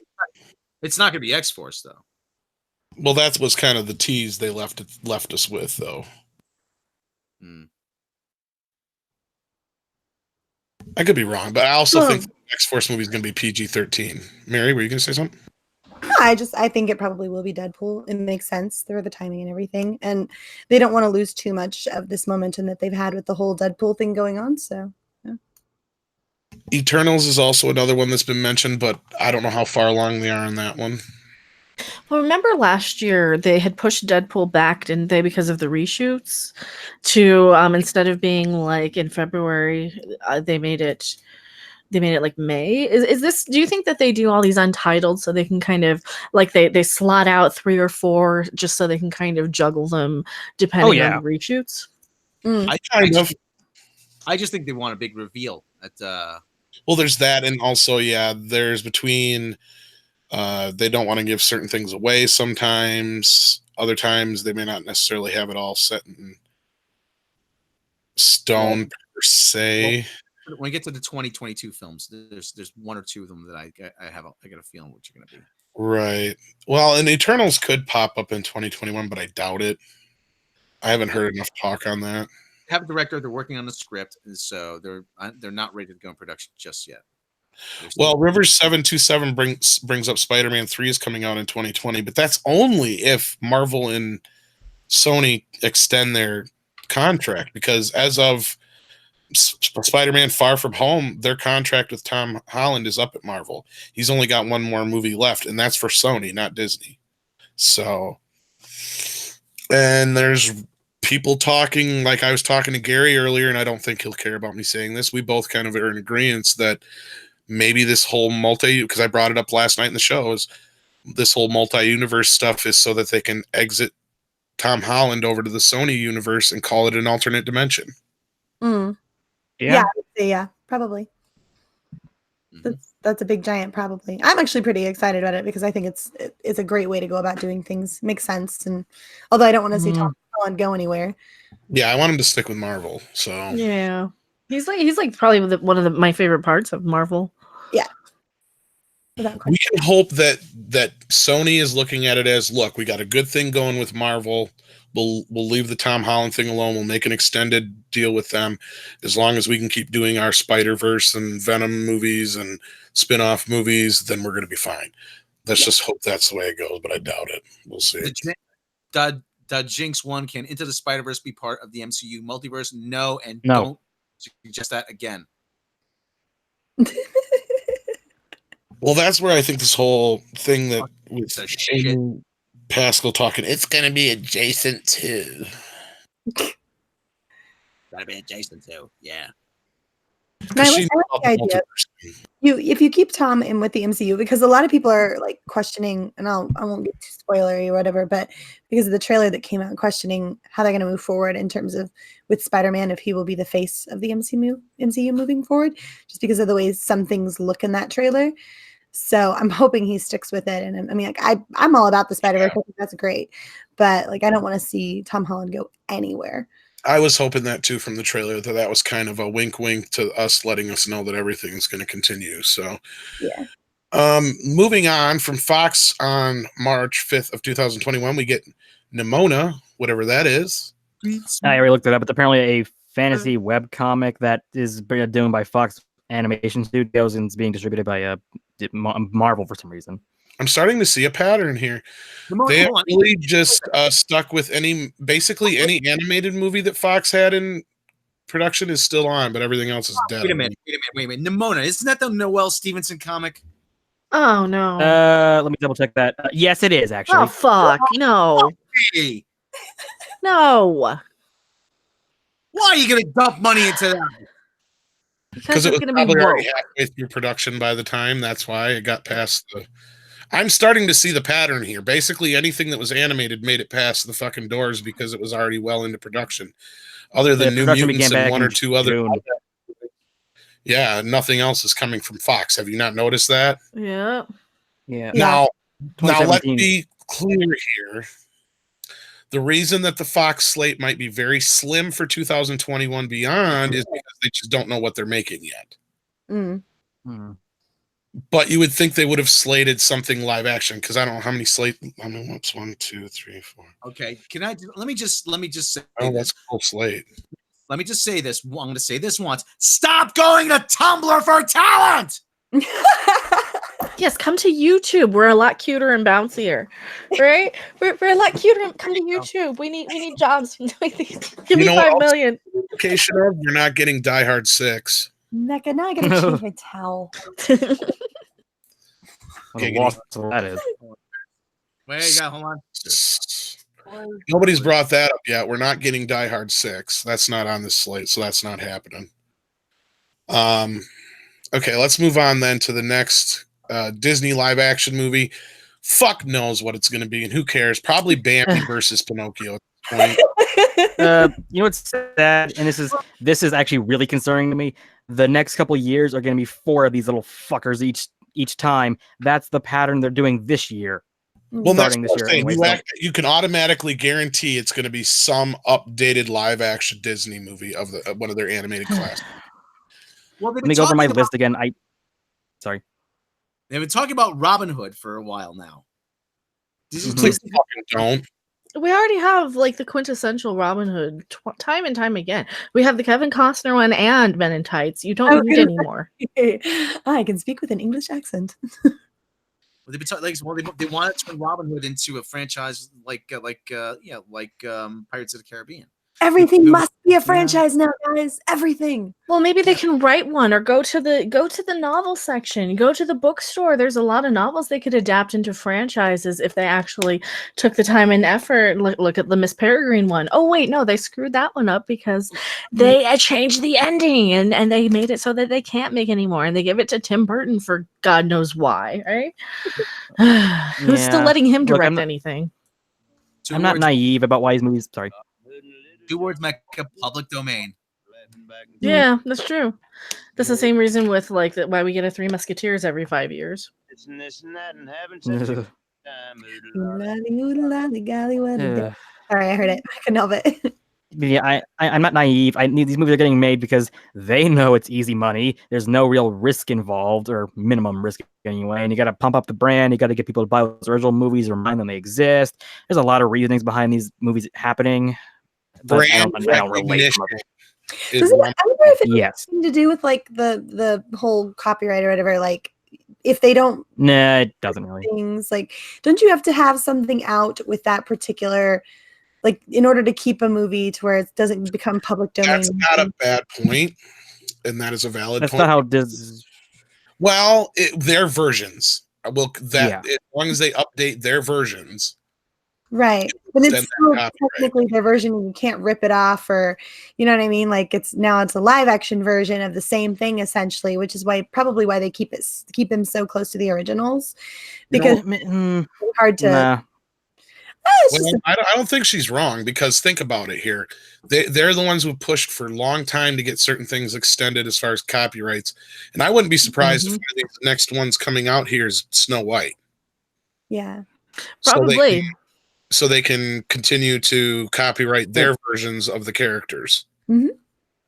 It's not going to be X-Force, though. Well, that was kind of the tease they left us with, though. I could be wrong, but I also think the X-Force movie is going to be PG-13. Mary, were you going to say something? I think it probably will be Deadpool. It makes sense through the timing and everything, and they don't want to lose too much of this momentum that they've had with the whole Deadpool thing going on. So, yeah. Eternals is also another one that's been mentioned, but I don't know how far along they are on that one. Well, remember last year they had pushed Deadpool back, didn't they, because of the reshoots? To instead of being like in February, they made it like May. Is this? Do you think that they do all these untitled so they can kind of like they slot out 3 or 4 just so they can kind of juggle them depending on the reshoots? I just think they want a big reveal at. Well, there's that, and also there's between. They don't want to give certain things away sometimes. Other times they may not necessarily have it all set in stone per se. Well, when we get to the 2022 films, there's 1 or 2 of them that I got a feeling what you're going to be. Right. Well, and Eternals could pop up in 2021, but I doubt it. I haven't heard enough talk on that. Have a director. They're working on the script, so they're not ready to go in production just yet. Well, Rivers 727 brings up Spider-Man 3 is coming out in 2020, but that's only if Marvel and Sony extend their contract, because as of Spider-Man Far From Home, their contract with Tom Holland is up at Marvel. He's only got 1 more movie left, and that's for Sony, not Disney. So, and there's people talking, like I was talking to Gary earlier, and I don't think he'll care about me saying this. We both kind of are in agreement that maybe this whole because I brought it up last night in the show, is this whole multi-universe stuff is so that they can exit Tom Holland over to the Sony universe and call it an alternate dimension. Yeah, probably. That's a big giant probably. I'm actually pretty excited about it because I think it's a great way to go about doing things. Makes sense, and although I don't want to see Tom Holland go anywhere. Yeah, I want him to stick with Marvel. So yeah, he's like probably one of my favorite parts of Marvel. Yeah. We can hope that Sony is looking at it as, look, we got a good thing going with Marvel. We'll leave the Tom Holland thing alone. We'll make an extended deal with them. As long as we can keep doing our Spider-Verse and Venom movies and spin-off movies, then we're going to be fine. Let's just hope that's the way it goes, but I doubt it. We'll see. Jinx 1, can Into the Spider-Verse be part of the MCU multiverse? No, and No. don't suggest that again. Well, that's where I think this whole thing that with The shit. Amy Pascal talking, it's going to be adjacent to. Gotta be adjacent too. Yeah. And I like the idea. If you keep Tom in with the MCU, because a lot of people are like questioning, and I won't get too spoilery or whatever, but because of the trailer that came out, questioning how they're going to move forward in terms of with Spider-Man, if he will be the face of the MCU moving forward, just because of the way some things look in that trailer. So I'm hoping he sticks with it. And I mean, like I'm all about the Spider-Verse. I think that's great, but like I don't want to see Tom Holland go anywhere. I was hoping that too from the trailer, that was kind of a wink to us, letting us know that everything's going to continue. So, yeah. Moving on from Fox on March 5th of 2021, we get Nimona, whatever that is. I already looked it up. It's apparently a fantasy webcomic that is done by Fox Animation Studios and is being distributed by Marvel for some reason. I'm starting to see a pattern here. They have really just stuck with basically any animated movie that Fox had in production is still on, but everything else is dead. Wait a minute. Nimona, isn't that the Noelle Stevenson comic? Oh no. Let me double check that. Yes, it is actually. Oh fuck no. Hey, No. why are you gonna dump money into that? Because it was gonna probably be already woke. halfway through production by the time. That's why it got past the. I'm starting to see the pattern here. Basically, anything that was animated made it past the fucking doors because it was already well into production. Other than New Mutants and one or two other. Yeah, nothing else is coming from Fox. Have you not noticed that? Yeah. Yeah. Now let's be clear here. The reason that the Fox slate might be very slim for 2021 beyond is because they just don't know what they're making yet. Mm. But you would think they would have slated something live action, because I don't know how many slate. I mean, what's 1, 2, 3, 4. Okay, let me just say Oh, that's a full slate. Let me just say this. I'm going to say this once. Stop going to Tumblr for talent. Yes, come to YouTube. We're a lot cuter and bouncier, right? We're a lot cuter. Come to YouTube. We need jobs. Give me 5 million. We're not getting Die Hard 6. Mecca, now I gotta change my towel. That is. Wait, you got hold on. Nobody's brought that up yet. We're not getting Die Hard 6. That's not on this slate, so that's not happening. Okay, let's move on then to the next Disney live action movie. Fuck knows what it's going to be, and who cares? Probably Bambi versus Pinocchio at this point. You know what's sad, and this is actually really concerning to me. The next couple of years are going to be 4 of these little fuckers each time. That's the pattern they're doing this year. Well, that's Starting this year. saying. Anyway, You can automatically guarantee it's going to be some updated live action Disney movie of one of their animated classics. Well, let me go over my list again. Sorry. They've been talking about Robin Hood for a while now. Please fucking don't. We already have like the quintessential Robin Hood time and time again. We have the Kevin Costner one and Men in Tights. You don't need any more. I can speak with an English accent. Well, they've been talking, they want to turn Robin Hood into a franchise like Pirates of the Caribbean. Everything must be a franchise now, guys. Everything. Well, maybe they can write one or go to the novel section. Go to the bookstore. There's a lot of novels they could adapt into franchises if they actually took the time and effort. Look at the Miss Peregrine one. Oh wait, no, they screwed that one up because they changed the ending and they made it so that they can't make any more, and they give it to Tim Burton for God knows why, right? Who's still letting him direct anything? I'm not naive about why these movies. Sorry. 2 words, Mecca, public domain. Yeah, that's true. That's the same reason with like why we get a 3 Musketeers every 5 years. Sorry, I heard it. I couldn't help it. Yeah, I'm not naive. These movies are getting made because they know it's easy money. There's no real risk involved, or minimum risk anyway. And you got to pump up the brand. You got to get people to buy those original movies, remind them they exist. There's a lot of reasonings behind these movies happening. Brand I don't relate. I wonder if it has Yes. something to do with like the whole copyright or whatever. Like, if they don't, Nah, it doesn't really. things like, don't you have to have something out with that particular like in order to keep a movie to where it doesn't become public domain. That's not a bad point, and that is a valid That's point. not how Disney. Well, their versions. Well, that Yeah. as long as they update their versions, Right. But it's Then still copyright. technically their version and you can't rip it off, or you know what I mean? Like it's a live action version of the same thing essentially, which is probably why they keep them so close to the originals. Because it's hard to Nah. it's well, just I don't think she's wrong, because think about it here. They're the ones who pushed for a long time to get certain things extended as far as copyrights. And I wouldn't be surprised if one of these next ones coming out here is Snow White. yeah. Probably. So they can continue to copyright their versions of the characters. Mm-hmm.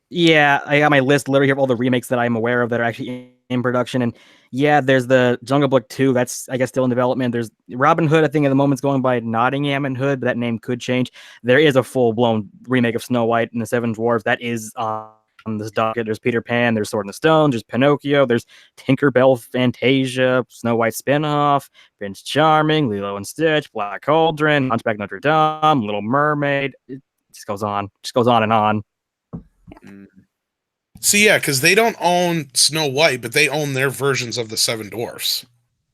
Yeah, I got my list literally here of all the remakes that I'm aware of that are actually in production. And yeah, there's the Jungle Book 2. That's, I guess, still in development. There's Robin Hood. I think at the moment's going by Nottingham and Hood, but that name could change. There is a full-blown remake of Snow White and the Seven Dwarfs. That is on this docket. There's Peter Pan. There's Sword in the Stone. There's Pinocchio. There's Tinkerbell, Fantasia, Snow White spinoff, Prince Charming, Lilo and Stitch, Black Cauldron, Hunchback Notre Dame, Little Mermaid. It just goes on. Just goes on and on. See, yeah, because they don't own Snow White, but they own their versions of the Seven Dwarfs.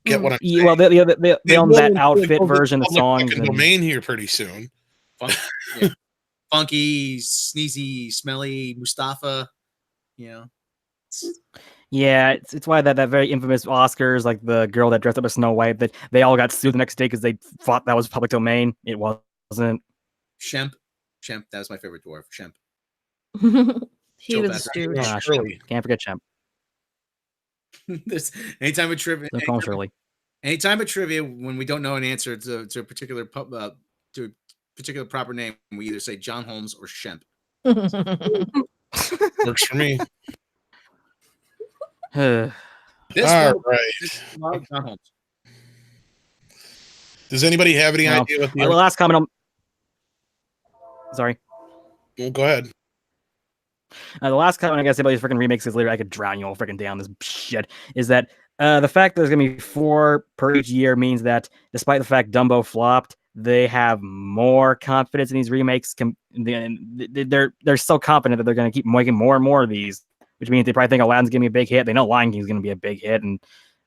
Get what I'm saying? Well, they own that outfit version, the public songs. fucking domain here pretty soon. Yeah. Funky, sneezy, smelly Mustafa. You know. Yeah, it's why that very infamous Oscars, like the girl that dressed up as Snow White, that they all got sued the next day because they thought that was public domain. It wasn't. Shemp, that was my favorite dwarf. Shemp. He Joe was Best. Stooge. Shirley. Can't forget Shemp. This anytime with trivia. Don't call him Shirley. Anytime at trivia, when we don't know an answer to a particular proper name, we either say John Holmes or Shemp. Works for me. This All one, right. John Holmes. Does anybody have any No. idea what The last comment Sorry. Well, go ahead. The last comment I guess about these freaking remakes is literally I could drown you all freaking down this shit. Is that the fact that there's gonna be 4 per each year means that despite the fact Dumbo flopped, they have more confidence in these remakes. They're so confident that they're gonna keep making more and more of these, which means they probably think Aladdin's gonna be a big hit. They know Lion King's gonna be a big hit, and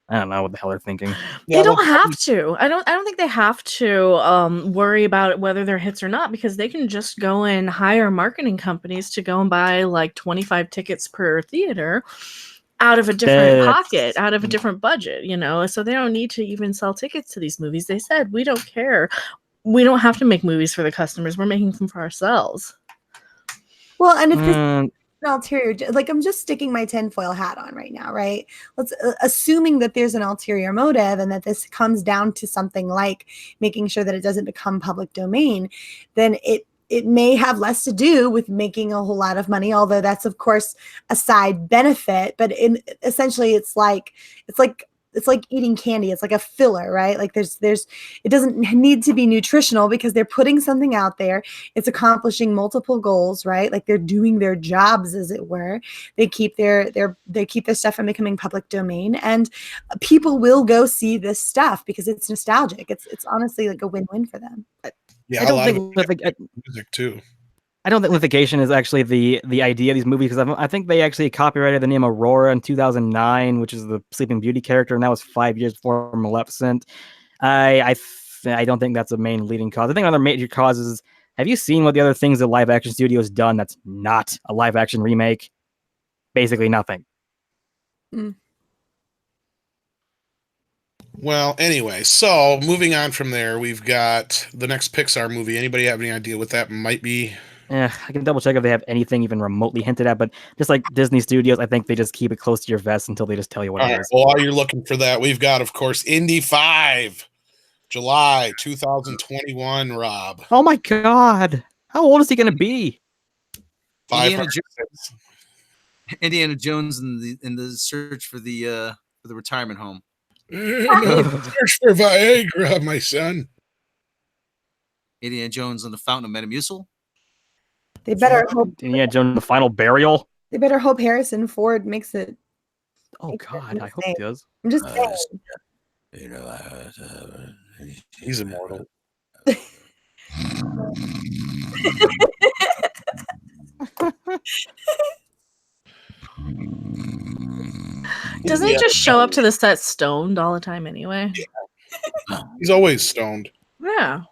I don't know what the hell they're thinking. They don't have to. I don't think they have to worry about whether they're hits or not, because they can just go and hire marketing companies to go and buy like 25 tickets per theater out of a different pocket, out of a different budget, you know? So they don't need to even sell tickets to these movies. They said, we don't care. We don't have to make movies for the customers. We're making them for ourselves. Well, and if this an ulterior, like I'm just sticking my tinfoil hat on right now, right? Let's assuming that there's an ulterior motive and that this comes down to something like making sure that it doesn't become public domain, then it may have less to do with making a whole lot of money, although that's of course a side benefit. But essentially, it's like eating candy. It's like a filler, right? Like it doesn't need to be nutritional because they're putting something out there. It's accomplishing multiple goals, right? Like they're doing their jobs, as it were. They keep their stuff from becoming public domain, and people will go see this stuff because it's nostalgic. It's honestly like a win-win for them. Yeah, I don't think music too. I don't think litigation is actually the idea of these movies, because I think they actually copyrighted the name Aurora in 2009, which is the Sleeping Beauty character, and that was 5 years before Maleficent. I don't think that's a main leading cause. I think another major cause is, have you seen what the other things the live action studio has done that's not a live action remake? Basically nothing. Well, anyway, so moving on from there, we've got the next Pixar movie. Anybody have any idea what that might be? I can double check if they have anything even remotely hinted at, but just like Disney Studios, I think they just keep it close to your vest until they just tell you what it is. Well, while you're looking for that, we've got, of course, Indy 5, July 2021, Rob. Oh my God. How old is he going to be? Indiana Jones in the search for the retirement home. Search for Viagra, my son. Indiana Jones on the Fountain of Metamucil. They better hope. Indiana Jones, the final burial. They better hope Harrison Ford makes it. Oh God, I hope he does. I'm just saying. He's immortal. Doesn't he just show up to the set stoned all the time anyway? He's always stoned. Yeah.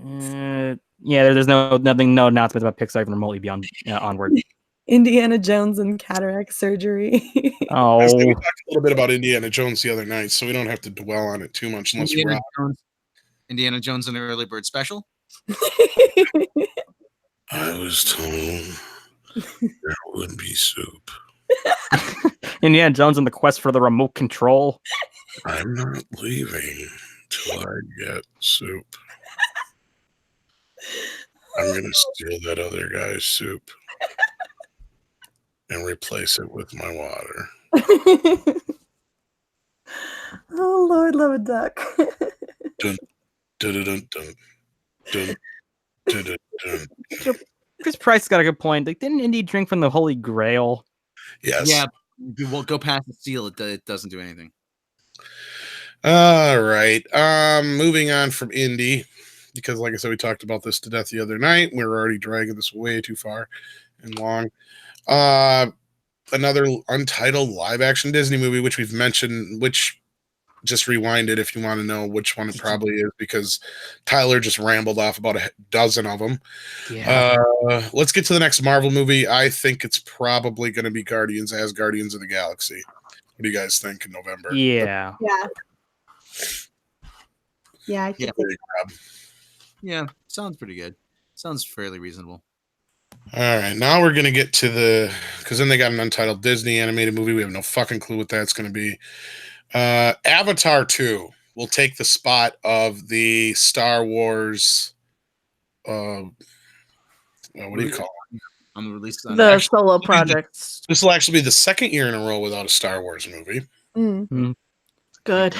Yeah, there's no announcements about Pixar even remotely beyond Onward. Indiana Jones and cataract surgery. Oh, I say we talked a little bit about Indiana Jones the other night, so we don't have to dwell on it too much unless Indiana Jones and the Early Bird Special. I was told there would be soup. Indiana Jones and the quest for the remote control. I'm not leaving till I get soup. I'm gonna steal that other guy's soup and replace it with my water. Oh Lord, love a duck. Dun, dun, dun, dun, dun, dun, dun, dun. Chris Price got a good point. Like, didn't Indy drink from the Holy Grail? Yes. Yeah, we'll go past the seal. It doesn't do anything. All right. Moving on from Indy, because like I said, we talked about this to death the other night. We're already dragging this way too far and long. Another untitled live action Disney movie, which we've mentioned, which just rewind it if you want to know which one it probably is, because Tyler just rambled off about a dozen of them. Yeah. Let's get to the next Marvel movie. I think it's probably going to be Guardians of the Galaxy. What do you guys think in November? Yeah. Yeah, I think Yeah, sounds pretty good. Sounds fairly reasonable. All right, now we're going to get to because then they got an untitled Disney animated movie. We have no fucking clue what that's going to be. Avatar 2 will take the spot of the Star Wars. What do you call it? On the release The solo projects. This will actually be the second year in a row without a Star Wars movie. Good.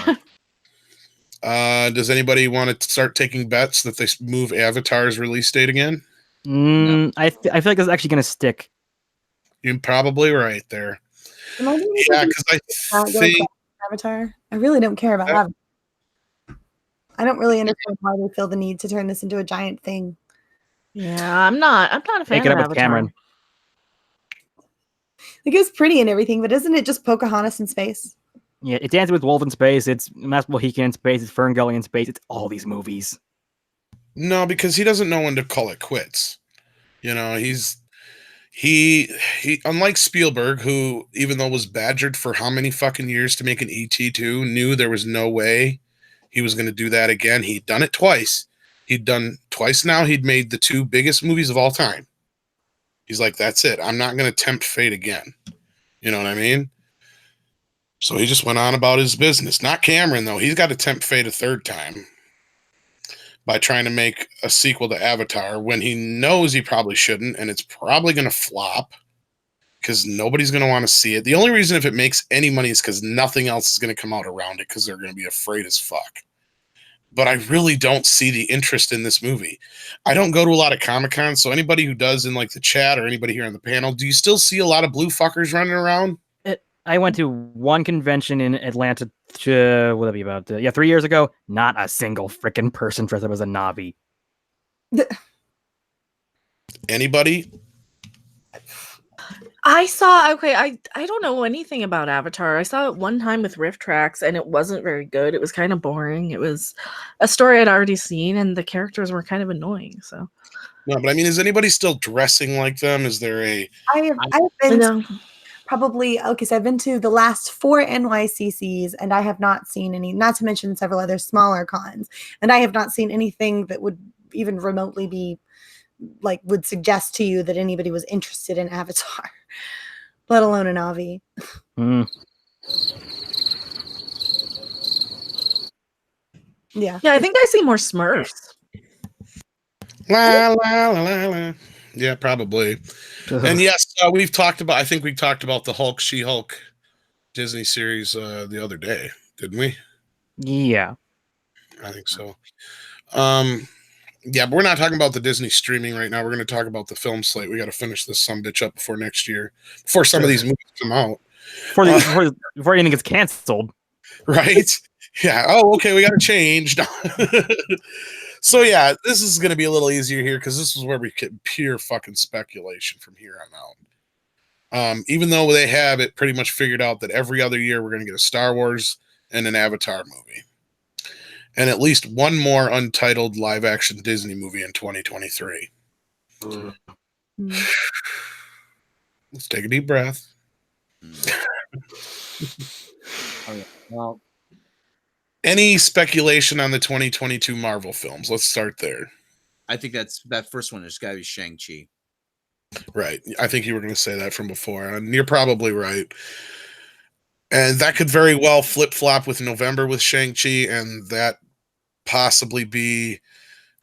Does anybody want to start taking bets that they move Avatar's release date again? No. I feel like it's actually going to stick. You're probably right there. Yeah, because I think Avatar. I really don't care about Avatar. I don't really understand why they feel the need to turn this into a giant thing. Yeah, I'm not a fan Take it of up with Avatar. Cameron. Like, it was pretty and everything, but isn't it just Pocahontas in space? Yeah, it's Dancing with Wolves in space. It's Master Mohican in space. It's Ferngully in space. It's all these movies. no, because he doesn't know when to call it quits. You know, he unlike Spielberg, who even though was badgered for how many fucking years to make an ET 2, knew there was no way he was going to do that again. He'd done it twice. He'd done twice now. He'd made the two biggest movies of all time. He's like, that's it. I'm not going to tempt fate again. You know what I mean? So he just went on about his business. Not Cameron, though. He's got to tempt fate a third time by trying to make a sequel to Avatar when he knows he probably shouldn't, and it's probably going to flop because nobody's going to want to see it. The only reason if it makes any money is because nothing else is going to come out around it because they're going to be afraid as fuck. But I really don't see the interest in this movie. I don't go to a lot of Comic-Cons, so anybody who does in like the chat or anybody here on the panel, do you still see a lot of blue fuckers running around? I went to one convention in Atlanta, what would that be about? 3 years ago. Not a single freaking person dressed up as a Navi. Anybody? I don't know anything about Avatar. I saw it one time with Rift Tracks and it wasn't very good. It was kind of boring. It was a story I'd already seen and the characters were kind of annoying. So No, but I mean, is anybody still dressing like them? Is there a... I've been probably, okay, so I've been to the last 4 NYCCs and I have not seen any, not to mention several other smaller cons, and I have not seen anything that would even remotely be like would suggest to you that anybody was interested in Avatar, let alone an Avi. Yeah, I think I see more Smurfs. La, la, la, la, la. Yeah, probably. And yes, we've talked about, I think we talked about the Hulk, She-Hulk Disney series the other day, didn't we? Yeah. I think so. Yeah, but we're not talking about the Disney streaming right now. We're going to talk about the film slate. We got to finish this sumbitch up before next year, before some of these movies come out. Before anything gets canceled. Right? Yeah. Oh, okay. We got to change. So yeah, this is going to be a little easier here because this is where we get pure fucking speculation from here on out. Even though they have it pretty much figured out that every other year we're going to get a Star Wars and an Avatar movie, and at least one more untitled live-action Disney movie in 2023. Let's take a deep breath. Okay. Well, Any speculation on the 2022 Marvel films? Let's start there. I think that first one has got to be Shang-Chi. Right. I think you were going to say that from before, and you're probably right. And that could very well flip-flop with November with Shang-Chi, and that possibly be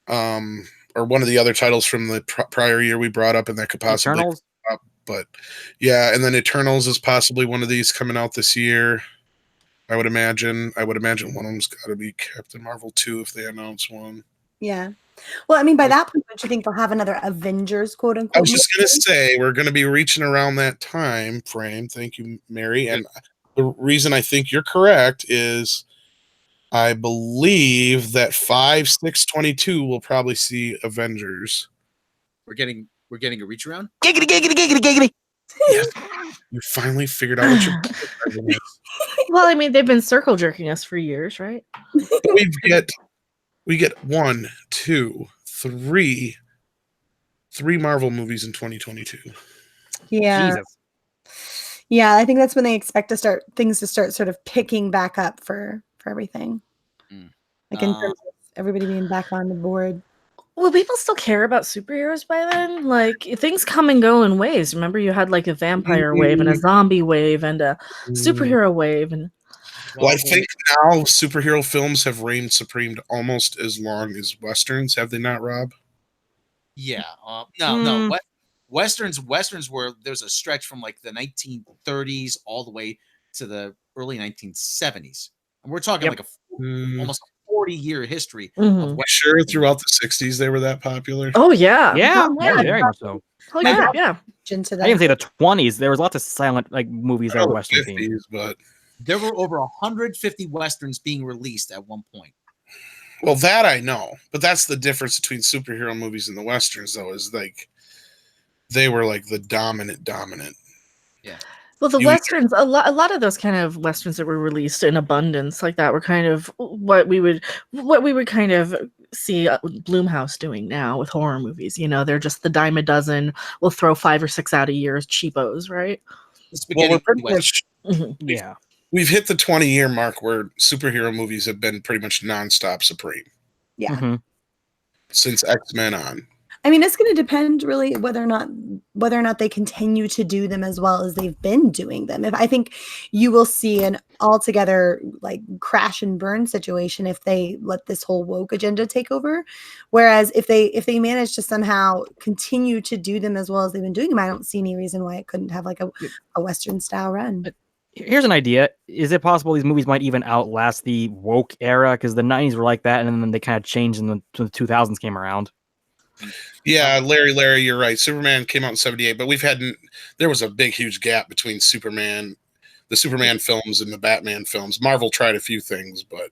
or one of the other titles from the prior year we brought up, and that could possibly Eternals? come up. But yeah, and then Eternals is possibly one of these coming out this year. I would imagine one of them's got to be Captain Marvel 2 if they announce one. Yeah. Well, I mean, by that point, don't you think they'll have another Avengers, quote unquote? I was just going to say, we're going to be reaching around that time frame. Thank you, Mary. And the reason I think you're correct is I believe that 5/6/22 will probably see Avengers. We're getting a reach around. Giggity, giggity, giggity, giggity. Yes. You finally figured out what you're Well, I mean, they've been circle jerking us for years, right? we get 1, 2, 3 Marvel movies in 2022. Yeah. Jesus. Yeah, I think that's when they expect things to start sort of picking back up for everything. Like in terms of everybody being back on the board. Will people still care about superheroes by then? Like, things come and go in waves. Remember, you had like a vampire wave and a zombie wave and a superhero wave. And Well, I think now superhero films have reigned supreme almost as long as Westerns, have they not, Rob? Yeah. No. Westerns were there's a stretch from like the 1930s all the way to the early 1970s, and we're talking like almost a 40-year history of Sure, throughout the 60s they were that popular. oh yeah, Yeah, yeah, very much so. oh yeah, yeah. Into I that. didn't say the 20s. There was lots of silent like movies that were Western themed. 50s, but there were over 150 Westerns being released at one point. well, that I know, but that's the difference between superhero movies and the Westerns, though, is like they were like the dominant. Yeah. Well, the Westerns, a lot of those kind of Westerns that were released in abundance like that were kind of what we would kind of see Blumhouse doing now with horror movies. You know, they're just the dime a dozen. We'll throw 5 or 6 out a year as cheapos, right? Well, we're pretty much Yeah. we've hit the 20-year mark where superhero movies have been pretty much nonstop supreme. Yeah. Mm-hmm. Since X-Men on. I mean, it's going to depend really whether or not they continue to do them as well as they've been doing them. If I think you will see an altogether like crash and burn situation if they let this whole woke agenda take over. Whereas if they manage to somehow continue to do them as well as they've been doing them, I don't see any reason why it couldn't have like a Western style run. Here's an idea. Is it possible these movies might even outlast the woke era? Because the 90s were like that, and then they kind of changed when the 2000s came around. Yeah, Larry, you're right. Superman came out in 78, but there was a big, huge gap between the Superman films and the Batman films. Marvel tried a few things, but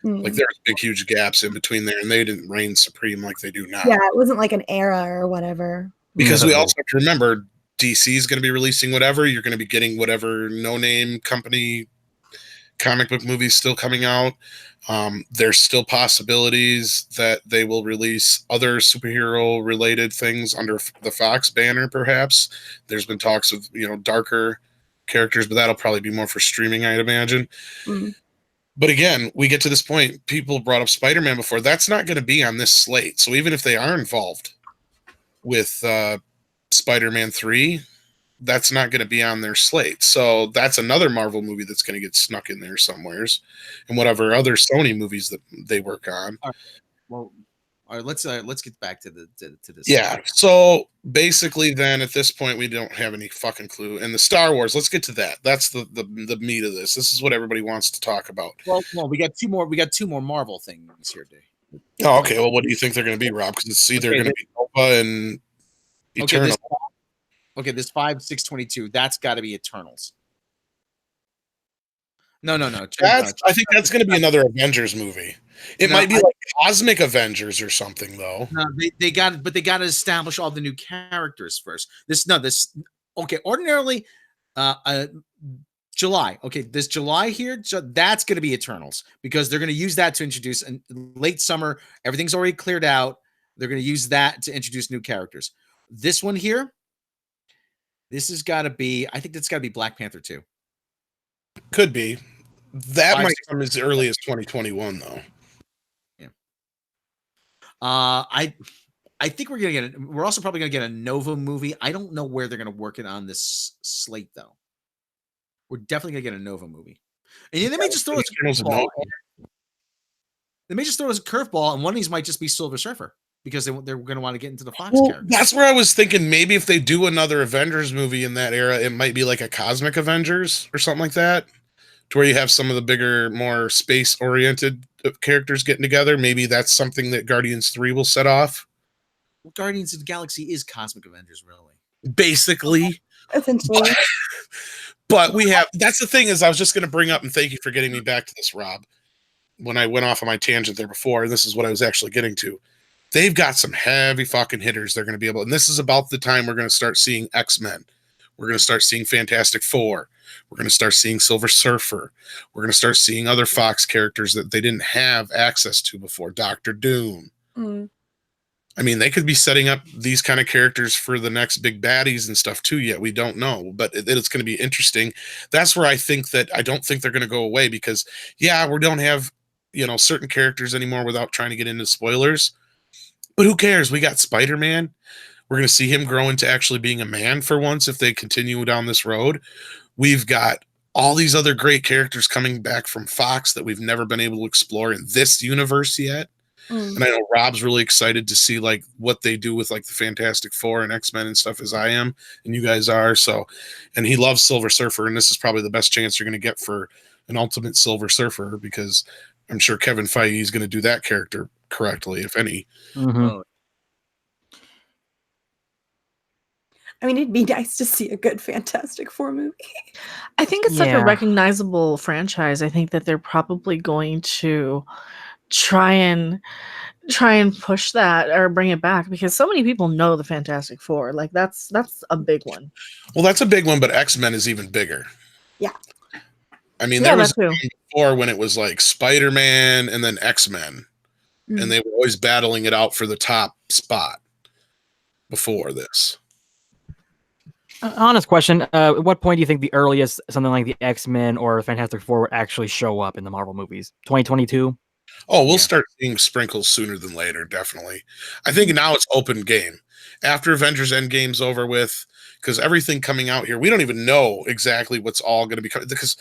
like there's big, huge gaps in between there, and they didn't reign supreme like they do now. Yeah, it wasn't like an era or whatever. Because we also have to remember DC is going to be releasing whatever. You're going to be getting whatever no-name company comic book movies still coming out. There's still possibilities that they will release other superhero related things under the Fox banner, perhaps. There's been talks of, darker characters, but that'll probably be more for streaming, I'd imagine. But again, we get to this point, people brought up Spider-Man before. That's not going to be on this slate. So even if they are involved with Spider-Man 3, that's not going to be on their slate. So that's another Marvel movie that's going to get snuck in there somewheres, and whatever other Sony movies that they work on. All right, let's get back to this. Yeah. So basically, then at this point, we don't have any fucking clue. And the Star Wars, let's get to that. That's the meat of this. This is what everybody wants to talk about. Well, we got two more Marvel things here, Dave. Oh, okay. Well, what do you think they're going to be, Rob? Because it's either going to be Nova and Eternal. This 5/6/22. That's got to be Eternals. No. I think that's going to be another Avengers movie. It might be like Cosmic Avengers or something, though. No, they got to establish all the new characters first. Okay. Ordinarily, July. Okay, this July here, that's going to be Eternals because they're going to use that to introduce late summer. Everything's already cleared out. They're going to use that to introduce new characters. This one here, this has got to be. I think that's got to be Black Panther 2. Could be. That might come as early as 2021, though. Yeah. I think we're gonna get. We're also probably gonna get a Nova movie. I don't know where they're gonna work it on this slate, though. We're definitely gonna get a Nova movie, and they may just throw us a curveball. They may just throw us a curveball, and one of these might just be Silver Surfer because they're going to want to get into the Fox character. That's where I was thinking maybe if they do another Avengers movie in that era, it might be like a Cosmic Avengers or something like that, to where you have some of the bigger, more space-oriented characters getting together. Maybe that's something that Guardians 3 will set off. Well, Guardians of the Galaxy is Cosmic Avengers, really. Basically. Essentially. But we have, that's the thing is I was just going to bring up, and thank you for getting me back to this, Rob, when I went off on my tangent there before, and this is what I was actually getting to. They've got some heavy fucking hitters they're going to be able, and this is about the time we're going to start seeing X-Men. We're going to start seeing Fantastic Four. We're going to start seeing Silver Surfer. We're going to start seeing other Fox characters that they didn't have access to before. Doctor Doom. Mm. I mean, they could be setting up these kind of characters for the next big baddies and stuff too, yet we don't know. But it's going to be interesting. That's where I think that I don't think they're going to go away because, yeah, we don't have, certain characters anymore without trying to get into spoilers. But who cares? We got Spider-Man. We're going to see him grow into actually being a man for once if they continue down this road. We've got all these other great characters coming back from Fox that we've never been able to explore in this universe yet. And I know Rob's really excited to see like what they do with like the Fantastic Four and X-Men and stuff as I am, and you guys are. So, and he loves Silver Surfer, and this is probably the best chance you're going to get for an ultimate Silver Surfer because I'm sure Kevin Feige is going to do that character correctly, if any. Mm-hmm. I mean, it'd be nice to see a good Fantastic Four movie. I think it's such a recognizable franchise. I think that they're probably going to try and push that or bring it back because so many people know the Fantastic Four. Like that's a big one. Well, that's a big one, but X-Men is even bigger. Yeah. I mean, there was before when it was like Spider-Man and then X-Men, and they were always battling it out for the top spot before this. Honest question. At what point do you think the earliest something like the X-Men or Fantastic Four would actually show up in the Marvel movies? 2022? Oh, we'll start seeing sprinkles sooner than later, definitely. I think now it's open game. After Avengers Endgame's over with, because everything coming out here, we don't even know exactly what's all going to be coming. Because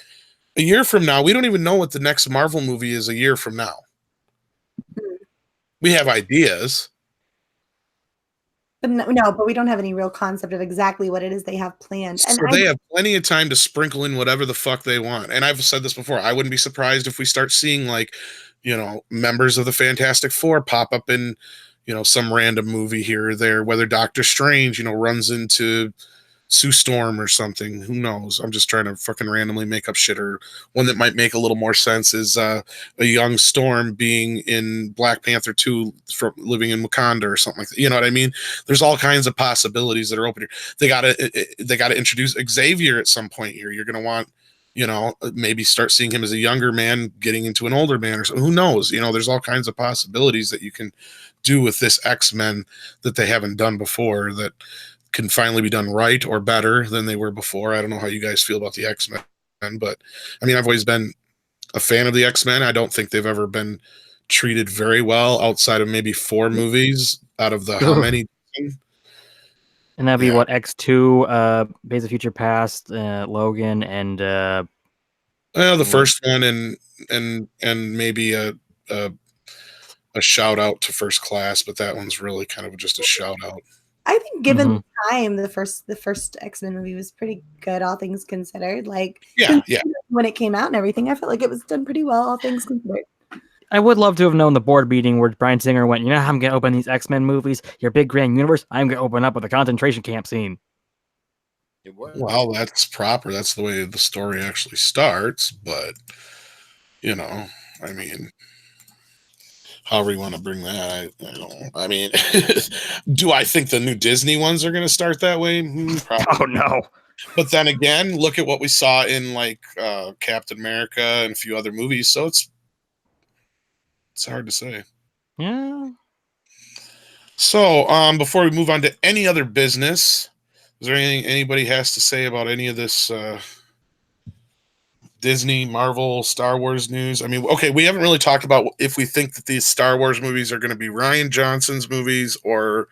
a year from now, we don't even know what the next Marvel movie is a year from now. We have ideas. But no, but we don't have any real concept of exactly what it is they have planned. So they have plenty of time to sprinkle in whatever the fuck they want. And I've said this before. I wouldn't be surprised if we start seeing like, members of the Fantastic Four pop up in, some random movie here or there, whether Doctor Strange, runs into Sue Storm or something. Who knows? I'm just trying to fucking randomly make up shit. Or one that might make a little more sense is a young Storm being in Black Panther 2 from living in Wakanda or something like that. You know what I mean? There's all kinds of possibilities that are open here. They gotta introduce Xavier at some point here. You're gonna want, maybe start seeing him as a younger man getting into an older man or something. Who knows? There's all kinds of possibilities that you can do with this X-Men that they haven't done before that can finally be done right or better than they were before. I don't know how you guys feel about the X-Men, but I mean, I've always been a fan of the X-Men. I don't think they've ever been treated very well outside of maybe 4 movies out of the how many? And that'd be what, X2, Days of Future Past, Logan, and the first one and maybe a shout out to First Class, but that one's really kind of just a shout out. I think given the time, the first X-Men movie was pretty good, all things considered. Like when it came out and everything, I felt like it was done pretty well, all things considered. I would love to have known the board meeting where Bryan Singer went, how I'm going to open these X-Men movies, your big grand universe, I'm going to open up with a concentration camp scene. Well, that's proper. That's the way the story actually starts. But, I mean, however you want to bring that. I don't know. I mean, do I think the new Disney ones are going to start that way? Probably. Oh no. But then again, look at what we saw in like Captain America and a few other movies. So it's hard to say. Yeah. So before we move on to any other business, is there anything anybody has to say about any of this Disney, Marvel, Star Wars news? I mean, okay, we haven't really talked about if we think that these Star Wars movies are going to be Rian Johnson's movies or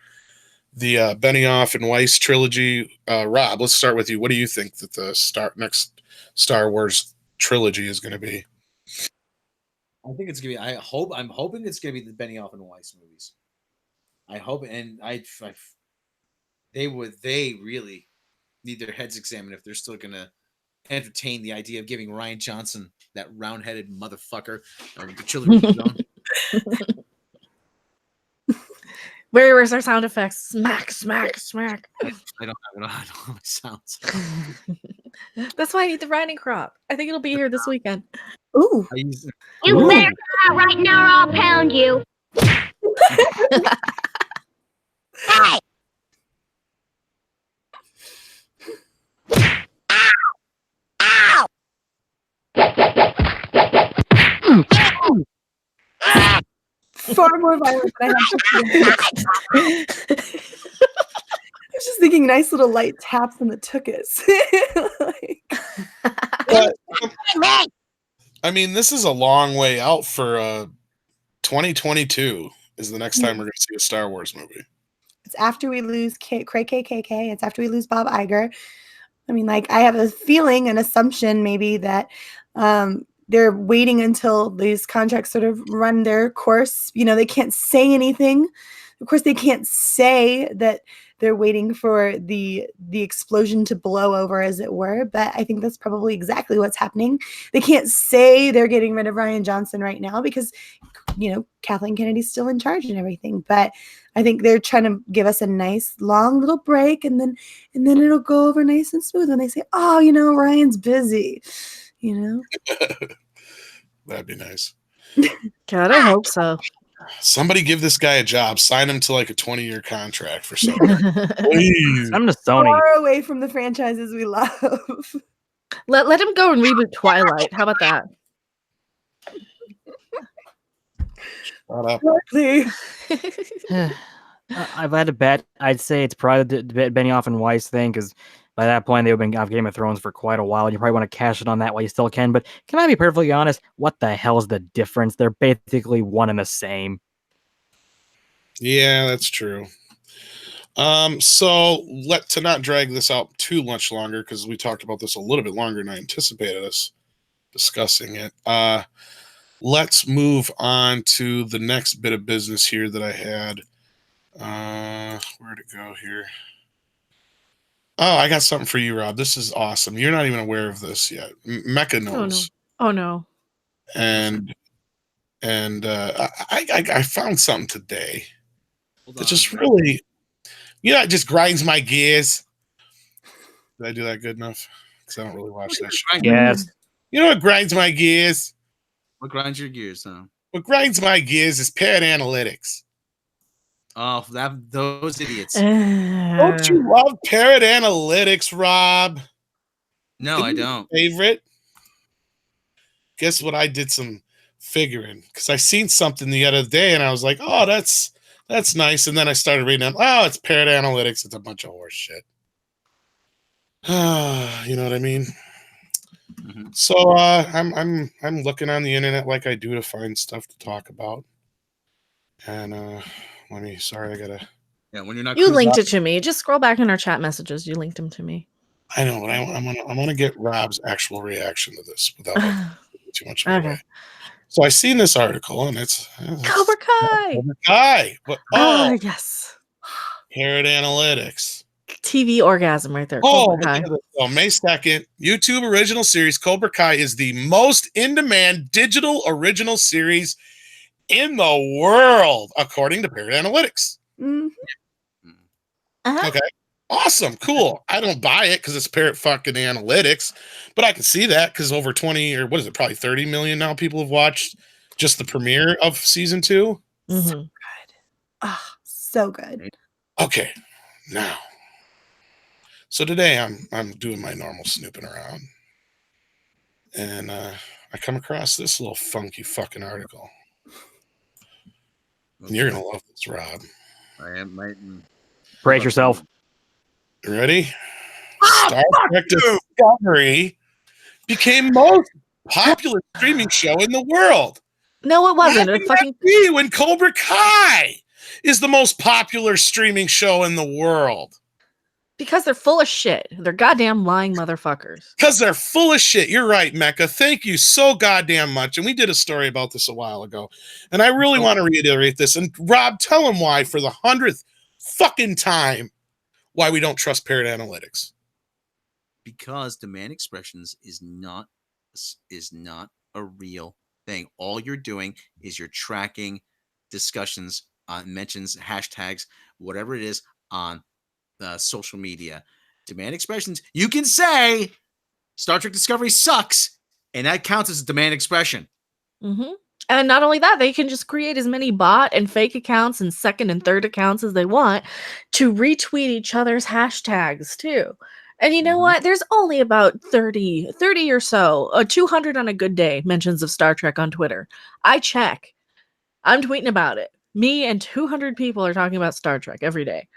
the Benioff and Weiss trilogy. Rob, let's start with you. What do you think that the next Star Wars trilogy is going to be? I think it's gonna be. I'm hoping it's gonna be the Benioff and Weiss movies. I hope, and they really need their heads examined if they're still gonna entertain the idea of giving Rian Johnson, that round-headed motherfucker, the trilogy. Where's our sound effects? Smack, smack, smack. I don't have my sounds. That's why I need the riding crop. I think it'll be here this weekend. Ooh. You better come out right now or I'll pound you. Hey! Ow! Ow! Far more violent than I have. I was just thinking nice little light taps on the tuchus. But, I mean, this is a long way out for 2022 is the next time we're going to see a Star Wars movie. It's after we lose Craig KKK. It's after we lose Bob Iger. I mean, like, I have a feeling, an assumption maybe that they're waiting until these contracts sort of run their course. You know, they can't say anything. Of course, they can't say that they're waiting for the explosion to blow over, as it were. But I think that's probably exactly what's happening. They can't say they're getting rid of Rian Johnson right now because, you know, Kathleen Kennedy's still in charge and everything. But I think they're trying to give us a nice long little break, and then it'll go over nice and smooth when they say, "Oh, you know, Ryan's busy," you know. That'd be nice. God, I hope so. Somebody give this guy a job. Sign him to like a 20-year contract for something. Please. I'm to Sony. Far away from the franchises we love. Let him go and reboot Twilight. How about that? Shut up. Exactly. I've had to bet. I'd say it's probably the Benioff and Weiss thing, because by that point they've been off Game of Thrones for quite a while, and you probably want to cash it on that while you still can. But can I be perfectly honest? What the hell is the difference? They're basically one and the same. Yeah, that's true. So to not drag this out too much longer, because we talked about this a little bit longer than I anticipated us discussing it. Let's move on to the next bit of business here that I had. Where'd it go here? Oh, I got something for you, Rob. This is awesome. You're not even aware of this yet. Mecca knows. Oh no. And I found something today that just really, it just grinds my gears. Did I do that good enough? Because I don't really watch that shit. Yes. You know what grinds my gears? What grinds your gears, huh? What grinds my gears is Parrot Analytics. Oh, those idiots. Don't you love Parrot Analytics, Rob? No, I don't. Favorite? Guess what? I did some figuring because I seen something the other day and I was like, oh, that's nice. And then I started reading them. Oh, it's Parrot Analytics. It's a bunch of horse shit. You know what I mean? Mm-hmm. So I'm looking on the internet like I do to find stuff to talk about. And sorry, I gotta. Yeah, when you're not. You linked it to me. Just scroll back in our chat messages. You linked them to me. I know, but I'm gonna get Rob's actual reaction to this without too much. Okay. So I seen this article and it's Cobra Kai. Cobra Kai. But yes. Parrot Analytics. TV orgasm right there. Oh, Cobra Kai. May 2nd, YouTube original series Cobra Kai is the most in-demand digital original series in the world, according to Parrot Analytics. Mm-hmm. Okay. Awesome. Cool. I don't buy it because it's Parrot fucking Analytics, but I can see that because over 20 or what is it, probably 30 million now people have watched just the premiere of season 2. Mhm. Ah, so good. Okay, now. So today I'm doing my normal snooping around, and I come across this little funky fucking article. And you're gonna love this, Rob. I am. Brace yourself. You ready? Star Trek Discovery became most popular streaming show in the world. No, it wasn't. How It can fucking that be when Cobra Kai is the most popular streaming show in the world? because they're full of shit. They're goddamn lying motherfuckers. Because they're full of shit. You're right, Mecca. Thank you so goddamn much. And we did a story about this a while ago. And I really want to reiterate this. And Rob, tell them why for the 100th fucking time why we don't trust Parrot Analytics. Because demand expressions is not a real thing. All you're doing is you're tracking discussions, mentions, hashtags, whatever it is on social media. Demand expressions, you can say Star Trek Discovery sucks, and that counts as a demand expression. Mm-hmm. And not only that, they can just create as many bot and fake accounts and second and third accounts as they want to retweet each other's hashtags too. And you know what? There's only about 30 or so, 200 on a good day mentions of Star Trek on Twitter. I check. I'm tweeting about it. Me and 200 people are talking about Star Trek every day.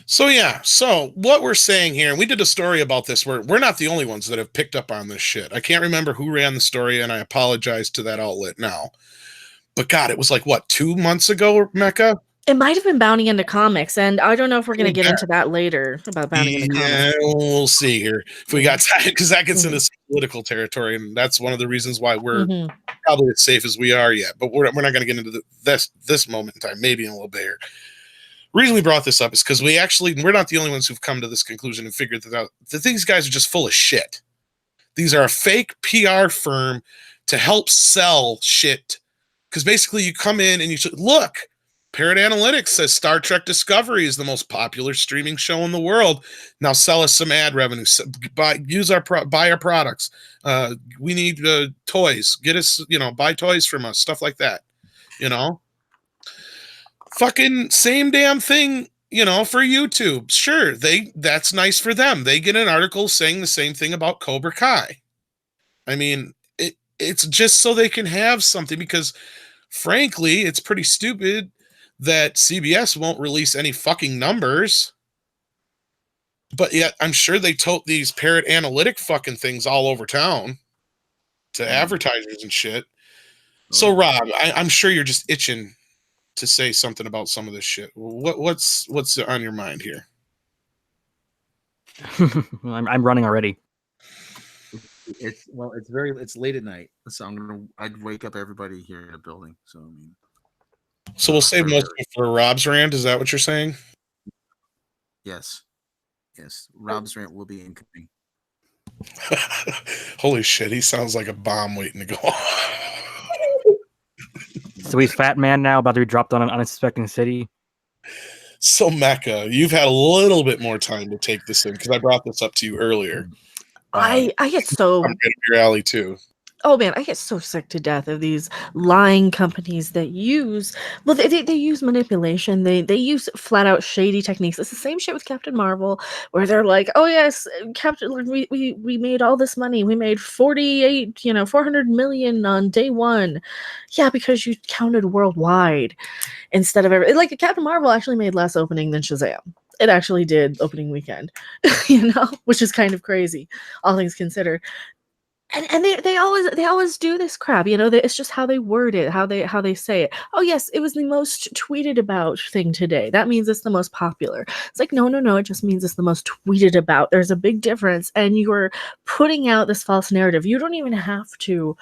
So yeah, so what we're saying here, and we did a story about this, where we're not the only ones that have picked up on this shit. I can't remember who ran the story, and I apologize to that outlet now. But God, it was like, what, 2 months ago, Mecca? It might have been Bounty into Comics, and I don't know if we're going to get into that later about Bounty into Comics. Yeah, we'll see here if we got time, because that gets into political territory, and that's one of the reasons why we're probably as safe as we are yet. But we're not going to get into this moment in time, maybe in a little bit here. The reason we brought this up is because we're not the only ones who've come to this conclusion and figured that out. These guys are just full of shit. These are a fake PR firm to help sell shit. Because basically you come in and you say, look, Parrot Analytics says Star Trek Discovery is the most popular streaming show in the world. Now sell us some ad revenue. Buy our products. We need toys. Get us, buy toys from us. Stuff like that. Fucking same damn thing, for YouTube. Sure, that's nice for them. They get an article saying the same thing about Cobra Kai. I mean, it's just so they can have something, because frankly, it's pretty stupid that CBS won't release any fucking numbers. But yet, I'm sure they tote these Parrot Analytic fucking things all over town to advertisers and shit. So, Rob, I'm sure you're just itching to say something about some of this shit. What's on your mind here? I'm running already. It's late at night, so I'd wake up everybody here in the building. So we'll save most of it for Rob's rant. Is that what you're saying? Yes. Rob's rant will be incoming. Holy shit, he sounds like a bomb waiting to go off. So he's Fat Man now, about to be dropped on an unsuspecting city. So Mecca, you've had a little bit more time to take this in, because I brought this up to you earlier. I get so... I'm right up your alley too. Oh man, I get so sick to death of these lying companies that use, well, they use manipulation. They use flat out shady techniques. It's the same shit with Captain Marvel, where they're like, oh yes, Captain, we made all this money. We made 400 million on day one. Yeah, because you counted worldwide instead of like Captain Marvel actually made less opening than Shazam. It actually did opening weekend, which is kind of crazy, all things considered. And they always do this crap, it's just how they word it, how they say it. Oh yes, it was the most tweeted about thing today. That means it's the most popular. It's like, no, it just means it's the most tweeted about. There's a big difference, and you're putting out this false narrative. You don't even have to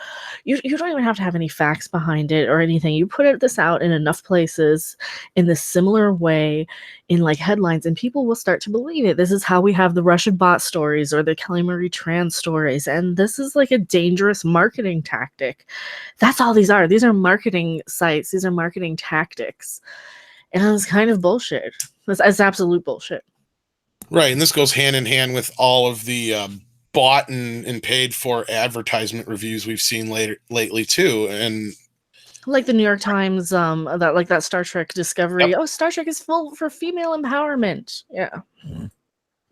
have any facts behind it or anything. You put this out in enough places in this similar way, in like headlines, and people will start to believe it. This is how we have the Russian bot stories or the Kelly Marie Tran stories, and this is like a dangerous marketing tactic. That's all these are. These are marketing sites. These are marketing tactics, and it's kind of bullshit. It's absolute bullshit. Right, and this goes hand in hand with all of the bought and paid for advertisement reviews we've seen lately too, and like the New York Times, that Star Trek Discovery. Oh, Star Trek is full for female empowerment. Yeah, that's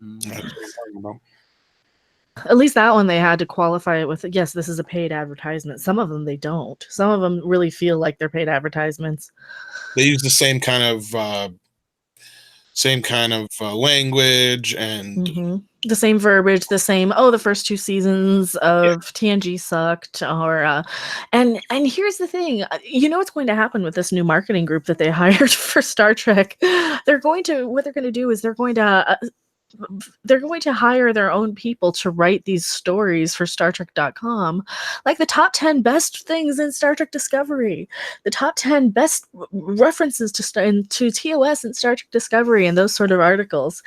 what I'm talking about. at least that one they had to qualify it with. Yes, this is a paid advertisement. Some of them they don't. Some of them really feel like they're paid advertisements. They use the same kind of language and the same verbiage, the same. Oh, the first 2 seasons of TNG sucked, or and here's the thing. You know what's going to happen with this new marketing group that they hired for Star Trek? What they're going to do is they're going to hire their own people to write these stories for StarTrek.com, like the top 10 best things in Star Trek Discovery, the top 10 best references to TOS and Star Trek Discovery, and those sort of articles.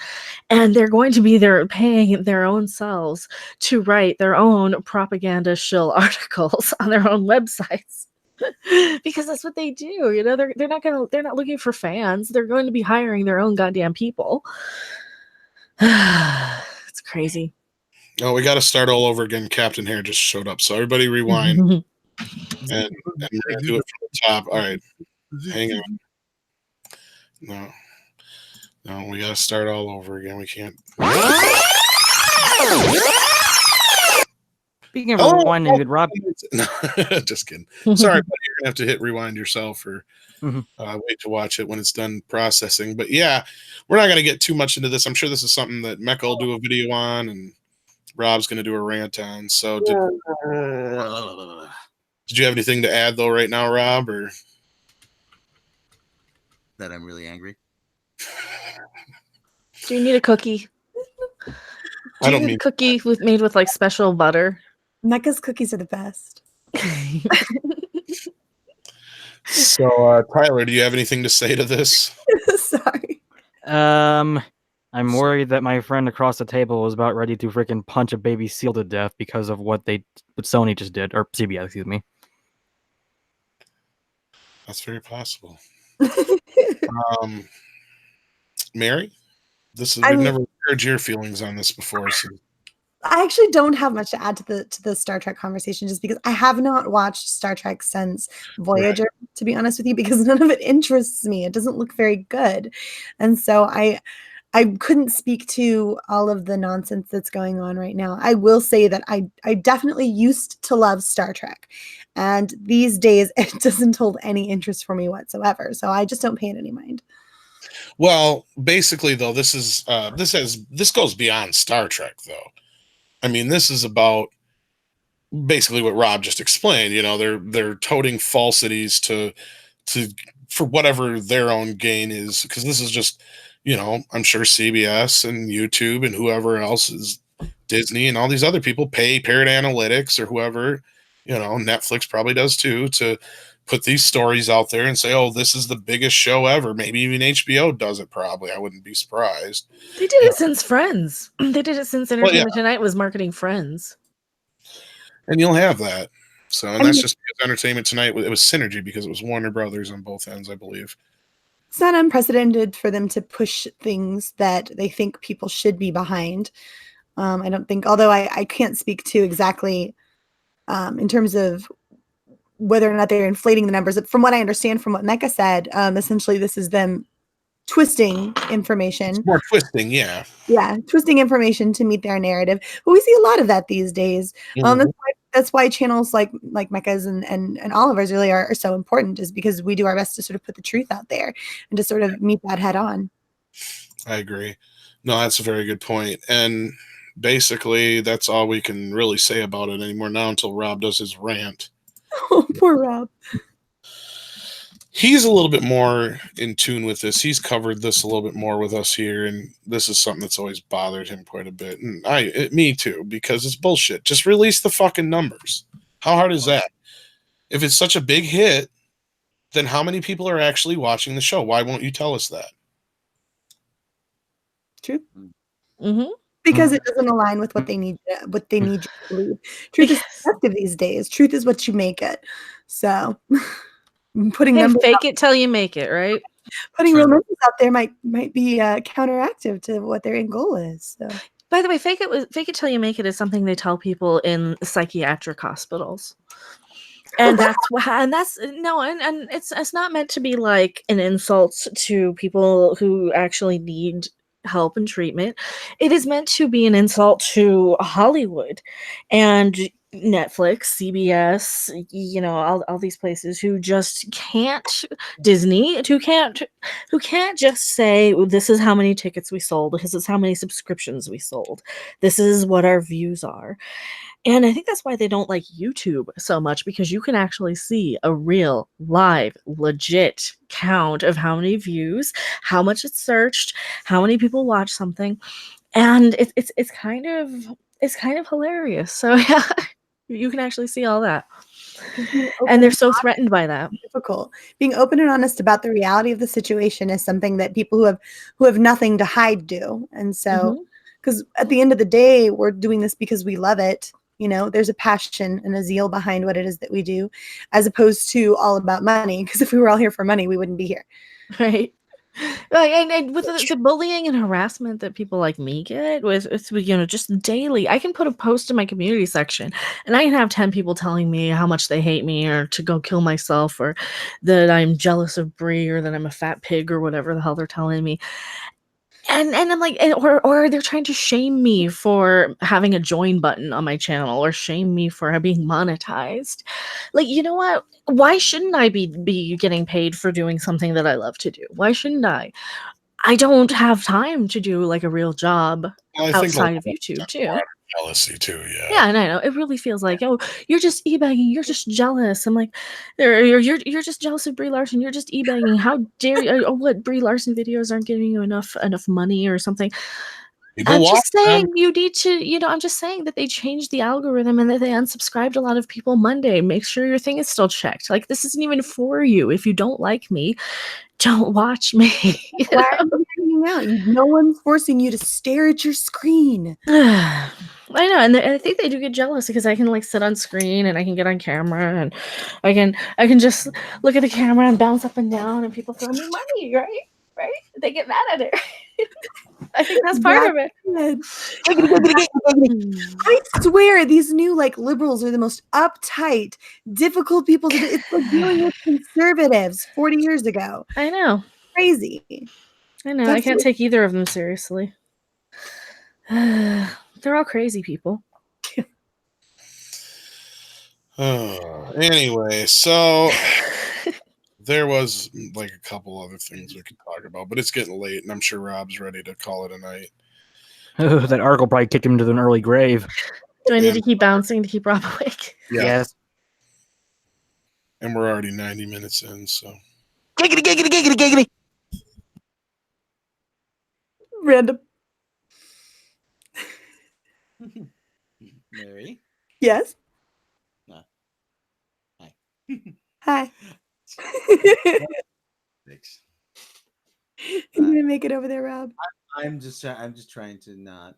And they're going to be paying their own selves to write their own propaganda shill articles on their own websites. Because that's what they do. You know, they're not looking for fans. They're going to be hiring their own goddamn people. It's crazy. Oh, we got to start all over again. Captain Hair just showed up, so everybody rewind, and we're gonna do it from the top. All right, hang on. No, we got to start all over again. We can't. Speaking of rewinding, Rob. Just kidding. Sorry, buddy. You're gonna have to hit rewind yourself, or wait to watch it when it's done processing. But yeah, we're not gonna get too much into this. I'm sure this is something that Mecca will do a video on, and Rob's gonna do a rant on. So, did you have anything to add though, right now, Rob? Or that I'm really angry. Do you need a cookie? I don't mean a cookie made with like special butter. Mecca's cookies are the best. So, Tyler, do you have anything to say to this? Sorry. I'm worried that my friend across the table was about ready to freaking punch a baby seal to death because of what Sony just did, or CBS, excuse me. That's very possible. Mary, we've never heard your feelings on this before. So. I actually don't have much to add to the Star Trek conversation, just because I have not watched Star Trek since Voyager, to be honest with you, because none of it interests me. It doesn't look very good. And so I couldn't speak to all of the nonsense that's going on right now. I will say that I definitely used to love Star Trek. And these days, it doesn't hold any interest for me whatsoever. So I just don't pay it any mind. Well, basically, though, this goes beyond Star Trek, though. I mean, this is about basically what Rob just explained. You know, they're toting falsities for whatever their own gain is, because this is just, you know, I'm sure CBS and YouTube and whoever else is Disney and all these other people pay Parrot Analytics or whoever, you know, Netflix probably does too, to put these stories out there and say, oh, this is the biggest show ever. Maybe even HBO does it probably. I wouldn't be surprised. They did it since Friends. They did it since Entertainment Tonight was marketing Friends. And you'll have that. So, and that's just because Entertainment Tonight, it was synergy because it was Warner Brothers on both ends, I believe. It's not unprecedented for them to push things that they think people should be behind. I don't think, although I can't speak to exactly in terms of whether or not they're inflating the numbers. From what I understand from what Mecca said, essentially this is them twisting information. It's more twisting, yeah. Yeah, twisting information to meet their narrative. But we see a lot of that these days. That's why channels like Mecca's and Oliver's really are so important, is because we do our best to sort of put the truth out there and to sort of meet that head on. I agree. No, that's a very good point. And basically, that's all we can really say about it anymore now until Rob does his rant. Oh, poor Rob. He's a little bit more in tune with this. He's covered this a little bit more with us here, and this is something that's always bothered him quite a bit. And me too, because it's bullshit. Just release the fucking numbers. How hard is that? If it's such a big hit, then how many people are actually watching the show? Why won't you tell us that? True. Mm-hmm. Because it doesn't align with what they need you to believe. Truth is effective these days. Truth is what you make it. So putting numbers fake it till you make it, right? Putting real numbers out there might be counteractive to what their end goal is. So. By the way, fake it till you make it is something they tell people in psychiatric hospitals. And that's and it's not meant to be like an insult to people who actually need help and treatment. It is meant to be an insult to Hollywood and Netflix, CBS, all these places who just can't, Disney, who can't just say, this is how many tickets we sold, this is how many subscriptions we sold, this is what our views are. And I think that's why they don't like YouTube so much, because you can actually see a real, live, legit count of how many views, how much it's searched, how many people watch something, and it's kind of hilarious. So yeah, you can actually see all that, and they're so threatened by that. Difficult. Being open and honest about the reality of the situation is something that people who have nothing to hide do, and so because at the end of the day, we're doing this because we love it. There's a passion and a zeal behind what it is that we do, as opposed to all about money. Because if we were all here for money, we wouldn't be here. Right. And with the bullying and harassment that people like me get, with just daily, I can put a post in my community section and I can have 10 people telling me how much they hate me, or to go kill myself, or that I'm jealous of Brie, or that I'm a fat pig, or whatever the hell they're telling me. And I'm like, or they're trying to shame me for having a join button on my channel, or shame me for being monetized. Like, you know what? Why shouldn't I be getting paid for doing something that I love to do? Why shouldn't I? I don't have time to do like a real job outside of YouTube too. Jealousy too, yeah. Yeah, and I know it really feels like, oh, you're just e-bagging, you're just jealous. I'm like, you're just jealous of Brie Larson. You're just e-bagging. How dare you? Oh, what, Brie Larson videos aren't giving you enough money or something? I'm just saying you need to, I'm just saying that they changed the algorithm and that they unsubscribed a lot of people Monday. Make sure your thing is still checked. Like, this isn't even for you. If you don't like me, don't watch me. Why are you hanging out? No one's forcing you to stare at your screen. I know, and I think they do get jealous because I can like sit on screen and I can get on camera and I can just look at the camera and bounce up and down and people throw me money, right? They get mad at it. I think that's part of it. I swear these new liberals are the most uptight, difficult people to do. It's like dealing with conservatives 40 years ago. I know. Crazy. I know. I can't take either of them seriously. They're all crazy people. Anyway, so there was like a couple other things we could talk about, but it's getting late, and I'm sure Rob's ready to call it a night. That article probably kicked him to an early grave. Do I need to keep bouncing to keep Rob awake? Yeah. Yes. And we're already 90 minutes in, so. Giggity. Random. Mary? Yes? No. Hi. Hi. Thanks. You gonna make it over there, Rob? I'm just trying to not.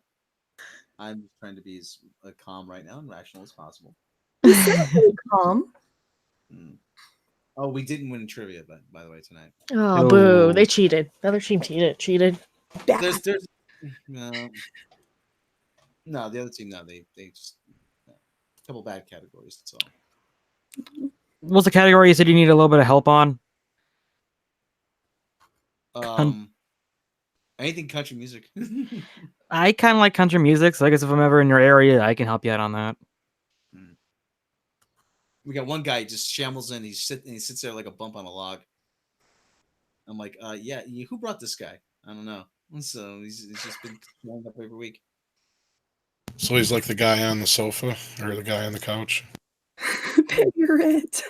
I'm just trying to be as calm right now and rational as possible. Calm. Oh, we didn't win trivia, by the way, tonight. Oh, boo! They cheated. The other team cheated. There's no, the other team, no, they just a couple bad categories. So, What's the category you said you need a little bit of help on? Anything country music. I kind of like country music, so I guess if I'm ever in your area, I can help you out on that. We got one guy just shambles in. He sits there like a bump on a log. I'm like, yeah, who brought this guy? I don't know. So he's just been showing up every week. So he's like the guy on the sofa or the guy on the couch. You're it.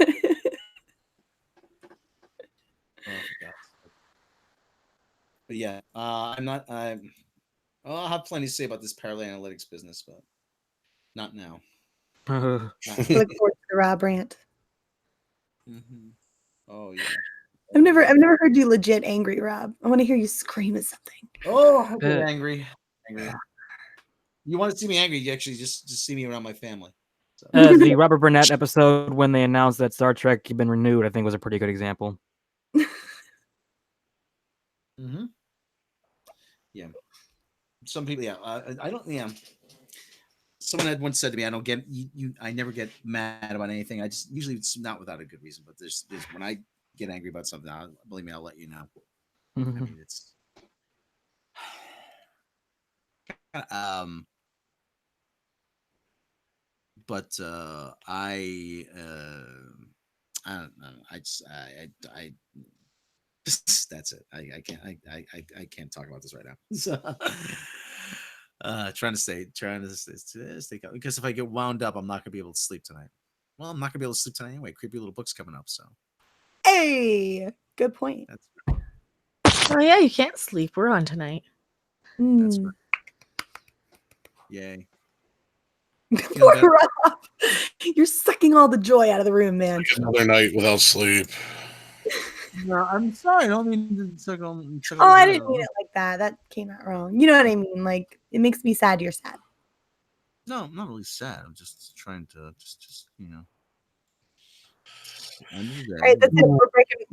But yeah, I'll have plenty to say about this Parrot Analytics business, but not now. I look forward to the Rob rant. Mm-hmm. Oh yeah. I've never heard you legit angry, Rob. I want to hear you scream at something. Oh, I get angry. You want to see me angry? You actually just see me around my family. So. The Robert Burnett episode when they announced that Star Trek had been renewed, I think was a pretty good example. Mm-hmm. Yeah. some people, yeah. I don't, yeah. Someone had once said to me, "I don't get you. I never get mad about anything. I just usually it's not without a good reason, but there's when I get angry about something, believe me, I'll let you know. I mean, it's but I don't know. I that's it. I can't talk about this right now. So, trying to stay calm, because if I get wound up, I'm not gonna be able to sleep tonight. Well, I'm not gonna be able to sleep tonight anyway. Creepy little book's coming up, so Hey, good point. that's Oh yeah, you can't sleep. We're on tonight. that's Mm. right. Yay. Poor better? Rob. You're sucking all the joy out of the room, man. Another night without sleep. No, I'm sorry. I don't mean to suck on. Oh, I didn't mean it like that. That came out wrong. You know what I mean? Like, it makes me sad you're sad. No, I'm not really sad. I'm just trying to just end of the All day. right, that's it.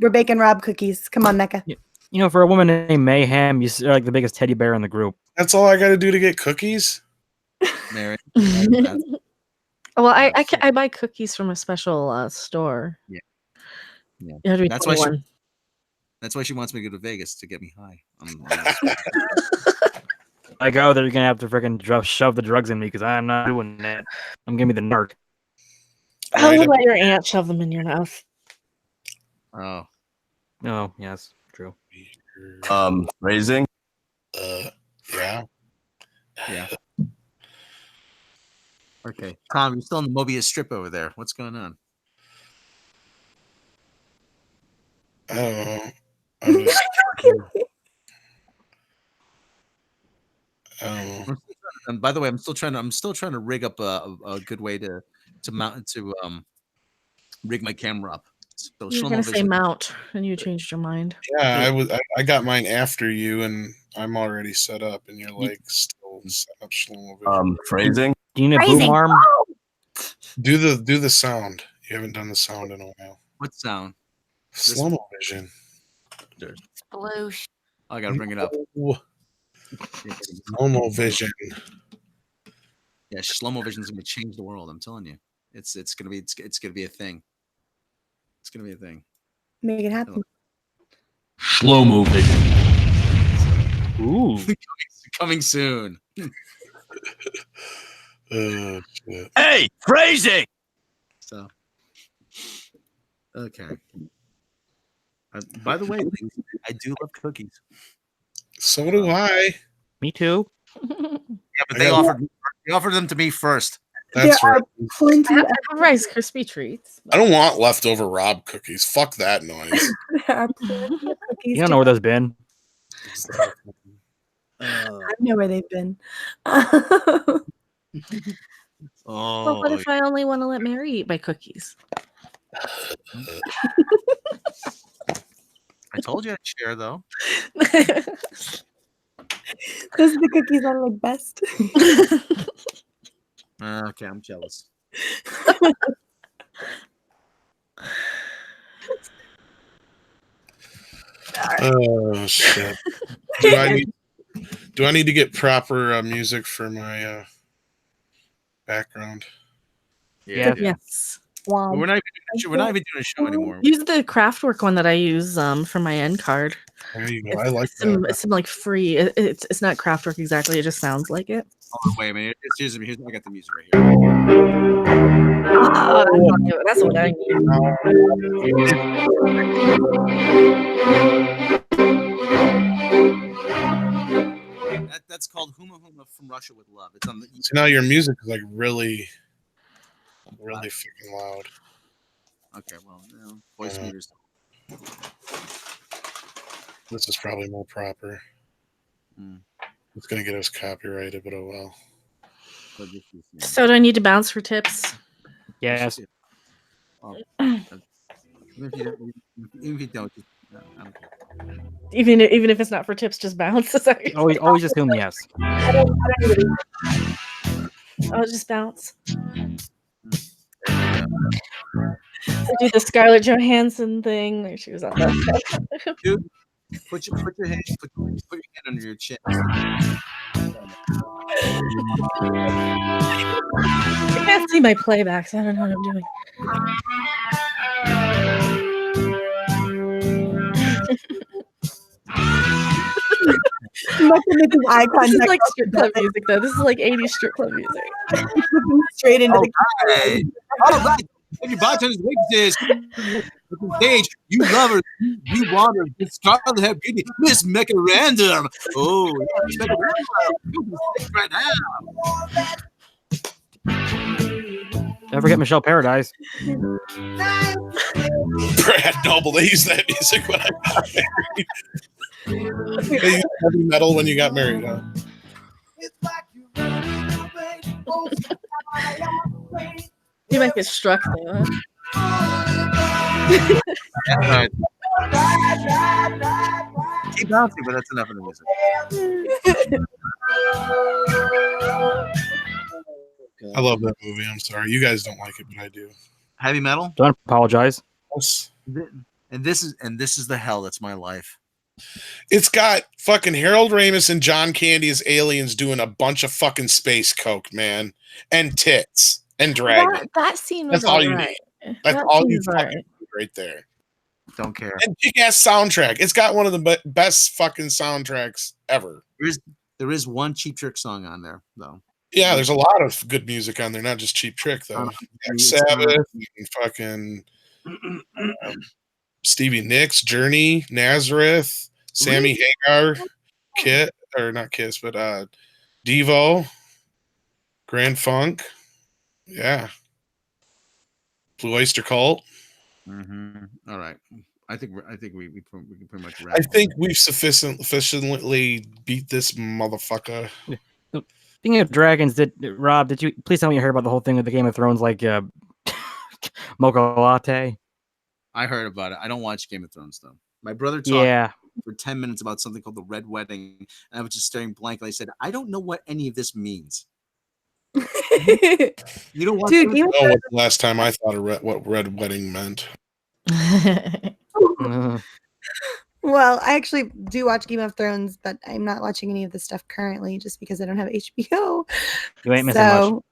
We're baking Rob cookies. Come on, Mecca. You know, for a woman named Mayhem, you're like the biggest teddy bear in the group. That's all I got to do to get cookies. Mary. Well, I buy cookies from a special store. Yeah. You have to be That's why 21. That's why she wants me to go to Vegas to get me high. Like, oh, they're gonna have to freaking shove the drugs in me because I'm not doing that. I'm gonna be the narc. How Right would up- let your aunt shove them in your mouth? Oh, Oh, yes, true. Phrasing. Yeah. yeah. Okay, Tom, you're still in the Mobius strip over there. What's going on? I don't know. I'm just. And by the way, I'm still trying to rig up a good way to rig my camera up. So You were Shlomo gonna say Vision- mount, and you changed your mind. Yeah, I got mine after you, and I'm already set up, and you're like still set up Shlomo Vision. Phrasing. Do you need a Phrasing. boom arm? Do the sound. You haven't done the sound in a while. What sound? Slow vision. Sploosh. I gotta bring it up. Slow vision. Yeah, Shlomo Vision is gonna change the world. I'm telling you, it's gonna be a thing. It's gonna be a thing. Make it happen. Slow-mo vision. Ooh. Coming soon. Shit. Hey, phrasing. So, okay. By the way, ladies, I do love cookies. So do I. Me too. Yeah, but I got- they offered them to me first. That's There right. are plenty I of have Rice Krispie treats. I don't want leftover Rob cookies. Fuck that noise. there are plenty of cookies. You don't know where those been. I know where they've been. Well, what if I only want to let Mary eat my cookies? I told you I'd share though. Those are the cookies I like best. Okay, I'm jealous. Oh shit. Do I need to get proper music for my background? Yeah. Yes. Wow. But we're not even doing a show anymore. Use the Craftwork one that I use for my end card. There you go. It's I like some, that. some like free. It's not Craftwork exactly. It just sounds like it. Oh, wait a minute. Here's I got the music right here. Oh, that's what I need. That's called Huma Huma from Russia with Love. It's on the. So now your music is like really freaking loud. Okay, well, voice meters. This is probably more proper. Mm. It's gonna get us copyrighted, but oh well. But this is, So do I need to bounce for tips? Yes. Even if you don't, just, I don't care. Even if it's not for tips, just bounce. Is that what you're saying? Always assume yes. Oh, just bounce. So do the Scarlett Johansson thing. Like she was on that. Dude, put your hand under your chin. I can't see my playbacks. I don't know what I'm doing. Mecca making eye This is contact. like strip club music, though. This is like 80s strip club music. Looking straight into the camera. Hey, all right. Every bartender's waitress stage. You love her. You want her. It's Scarlet Hair Beauty. Miss Mecca Random. Oh, yeah, Miss Mecca Random. Right now. Don't forget Michelle Paradise. Brad Noble, they used that music when I got married. They used heavy metal when you got married, huh? You might get struck, though. Huh? That's right. Keep bouncing, but that's enough of the music. I love that movie. I'm sorry. You guys don't like it, but I do. Heavy metal. Don't apologize. And this is the hell that's my life. It's got fucking Harold Ramis and John Candy as aliens doing a bunch of fucking space coke, man, and tits and dragon. That scene was That's all you alright. That's That all scene you was fucking alright. need right there. Don't care. And big ass soundtrack. It's got one of the best fucking soundtracks ever. There is one Cheap Trick song on there though. Yeah, there's a lot of good music on there, not just Cheap Trick though. Black Sabbath, and fucking Stevie Nicks, Journey, Nazareth, Sammy Hagar, Kit, or not Kiss, but Devo, Grand Funk, yeah, Blue Oyster Cult. Mm-hmm. All right, I think we can pretty much wrap. I think we've sufficiently beat this motherfucker. Speaking of dragons, Rob, did you please tell me you heard about the whole thing with the Game of Thrones, like mocha latte? I heard about it. I don't watch Game of Thrones though. My brother talked for 10 minutes about something called the Red Wedding, and I was just staring blankly. I said, I don't know what any of this means. You don't watch Dude, I don't know what the last time I thought of what Red Wedding meant. Well, I actually do watch Game of Thrones, but I'm not watching any of this stuff currently just because I don't have HBO. You ain't missing much.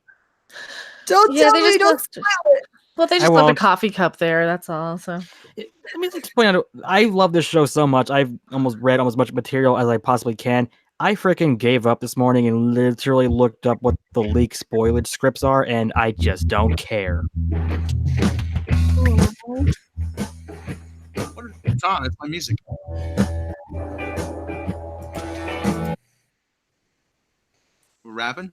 Don't Yeah, tell they me, just don't left- spoil it. Well, they I just left a won't. coffee cup there. That's all. So Let me explain. I love this show so much. I've almost read almost as much material as I possibly can. I freaking gave up this morning and literally looked up what the leak spoilage scripts are, and I just don't care. It's on. It's my music. We're rapping.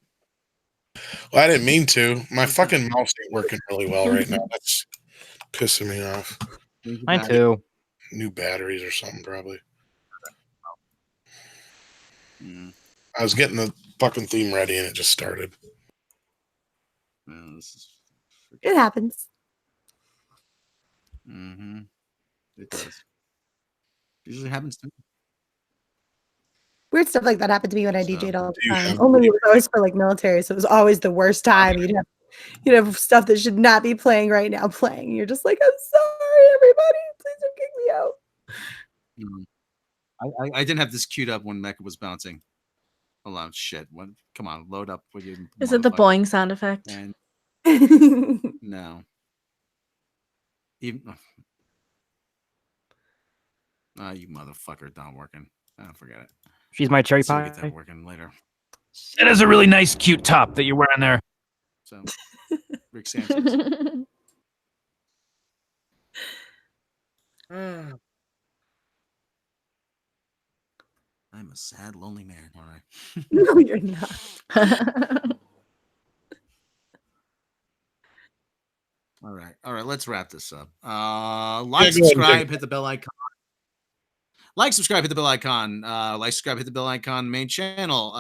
Well, I didn't mean to. My fucking mouse ain't working really well right now. That's pissing me off. Mine too. New batteries or something, probably. Mm. I was getting the fucking theme ready and it just started. It happens. Mm-hmm. It does. Usually happens to me. Weird stuff like that happened to me when I So, DJ'd all the do you time. have- Only it was always for like military, so it was always the worst time. You'd have stuff that should not be playing right now playing. You're just like, I'm sorry, everybody. Please don't kick me out. I didn't have this queued up when Mecca was bouncing. Hold on, shit. What? Come on, load up. With your is it the motherfucker. boing sound effect? And no. Even. You motherfucker, not working. Oh, forget it. She's my cherry So we pie. get that working later. That is a really nice, cute top that you're wearing there. So, Rick Sanchez. I'm a sad, lonely man. All right. No, you're not. All right. All right. Let's wrap this up. Like, Yeah, go ahead and subscribe, take- hit the bell icon. Like, subscribe, hit the bell icon. Like, subscribe, hit the bell icon. Main channel,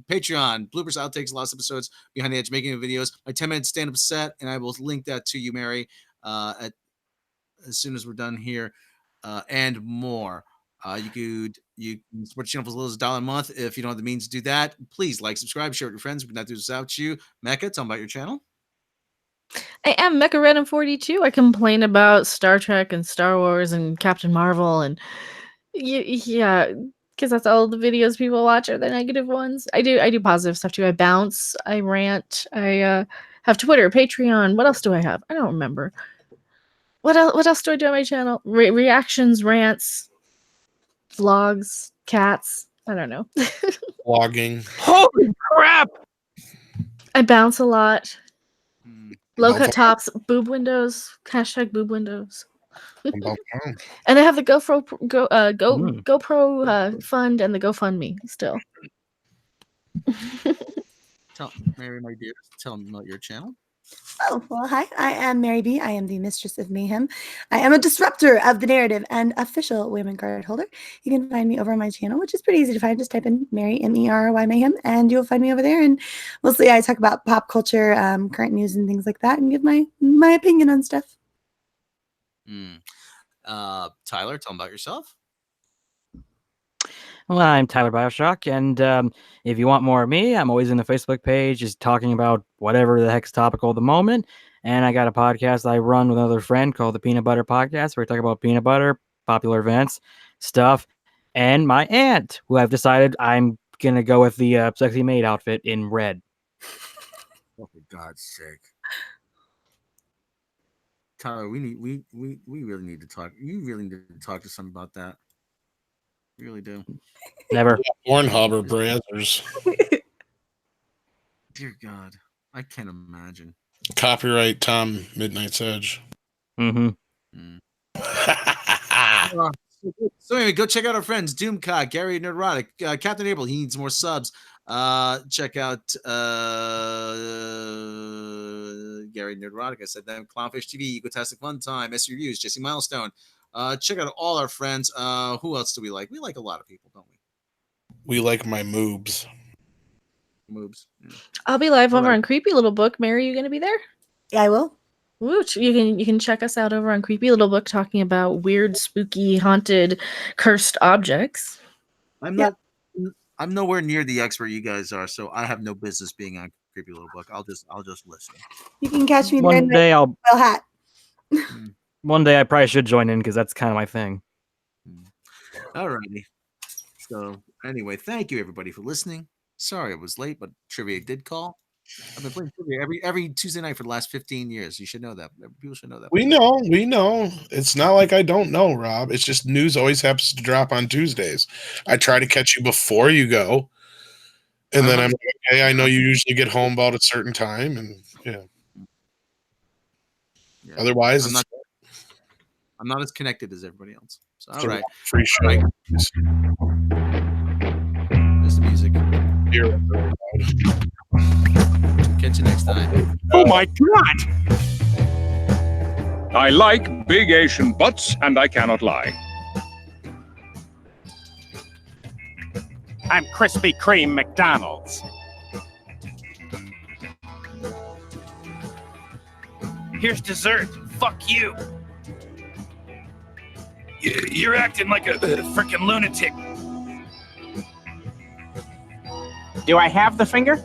Patreon, bloopers, outtakes, lost episodes, behind the edge, making of videos. My 10-minute stand-up set, and I will link that to you, Mary, as soon as we're done here, and more. You can support the channel for as little as $1 a month. If you don't have the means to do that, please like, subscribe, share with your friends. We cannot do this without you. Mecca, tell them about your channel. I am Mecha Random 42. I complain about Star Trek and Star Wars and Captain Marvel and yeah, because that's all the videos people watch are the negative ones. I do positive stuff too. I bounce, I rant, I have Twitter, Patreon. What else do I have? I don't remember. What else do I do on my channel? Reactions, rants, vlogs, cats. I don't know. Vlogging. Holy crap! I bounce a lot. Low cut About tops, boob windows, hashtag boob windows. about time. And I have the GoPro fund and the GoFundMe still. Tell Mary, my dear, tell them about your channel. Oh, well, hi. I am Mary B. I am the Mistress of Mayhem. I am a disruptor of the narrative and official women card holder. You can find me over on my channel, which is pretty easy to find. Just type in Mary, M-E-R-Y Mayhem, and you'll find me over there. And mostly I talk about pop culture, current news, and things like that, and give my opinion on stuff. Tyler, tell them about yourself. Well, I'm Tyler Bioshock, and if you want more of me, I'm always in the Facebook page, just talking about whatever the heck's topical at the moment. And I got a podcast I run with another friend called the Peanut Butter Podcast, where we talk about peanut butter, popular events, stuff, and my aunt, who I've decided I'm gonna go with the sexy maid outfit in red. Oh, for God's sake, Tyler, we really need to talk. You really need to talk to someone about that. You really do. Never. Pornhub or Brazzers. Dear God, I can't imagine. Copyright Tom Midnight's Edge. Mm-hmm. So anyway, go check out our friends Doomcock, Gary Neurotic, Captain Abel. He needs more subs. Check out Gary Neurotic. I said that. Clownfish TV, Egotastic Fun Time, S Reviews, Jesse Milestone. Check out all our friends. Who else do we like? We like a lot of people, don't we? We like my moobs. Moves. Yeah. I'll be live over Alright. on Creepy Little Book. Mary, you gonna be there? Yeah, I will. Wooch. You can check us out over on Creepy Little Book, talking about weird, spooky, haunted, cursed objects. I'm nowhere near the expert you guys are, so I have no business being on Creepy Little Book. I'll just listen. You can catch me there One in my day I'll. well hat. One day I probably should join in because that's kind of my thing. Alrighty. So anyway, thank you everybody for listening. Sorry it was late, but trivia did call. I've been playing trivia every Tuesday night for the last 15 years. You should know that. People should know that. We know. It's not like I don't know, Rob. It's just news always happens to drop on Tuesdays. I try to catch you before you go. And then I'm like, okay, I know you usually get home about a certain time. And yeah. Otherwise, I'm not as connected as everybody else. So it's all a right. free show. Right. There's the music. Here. Catch you next time. Oh my God! I like big Asian butts, and I cannot lie. I'm Krispy Kreme McDonald's. Here's dessert. Fuck you. You're acting like a freaking lunatic. Do I have the finger?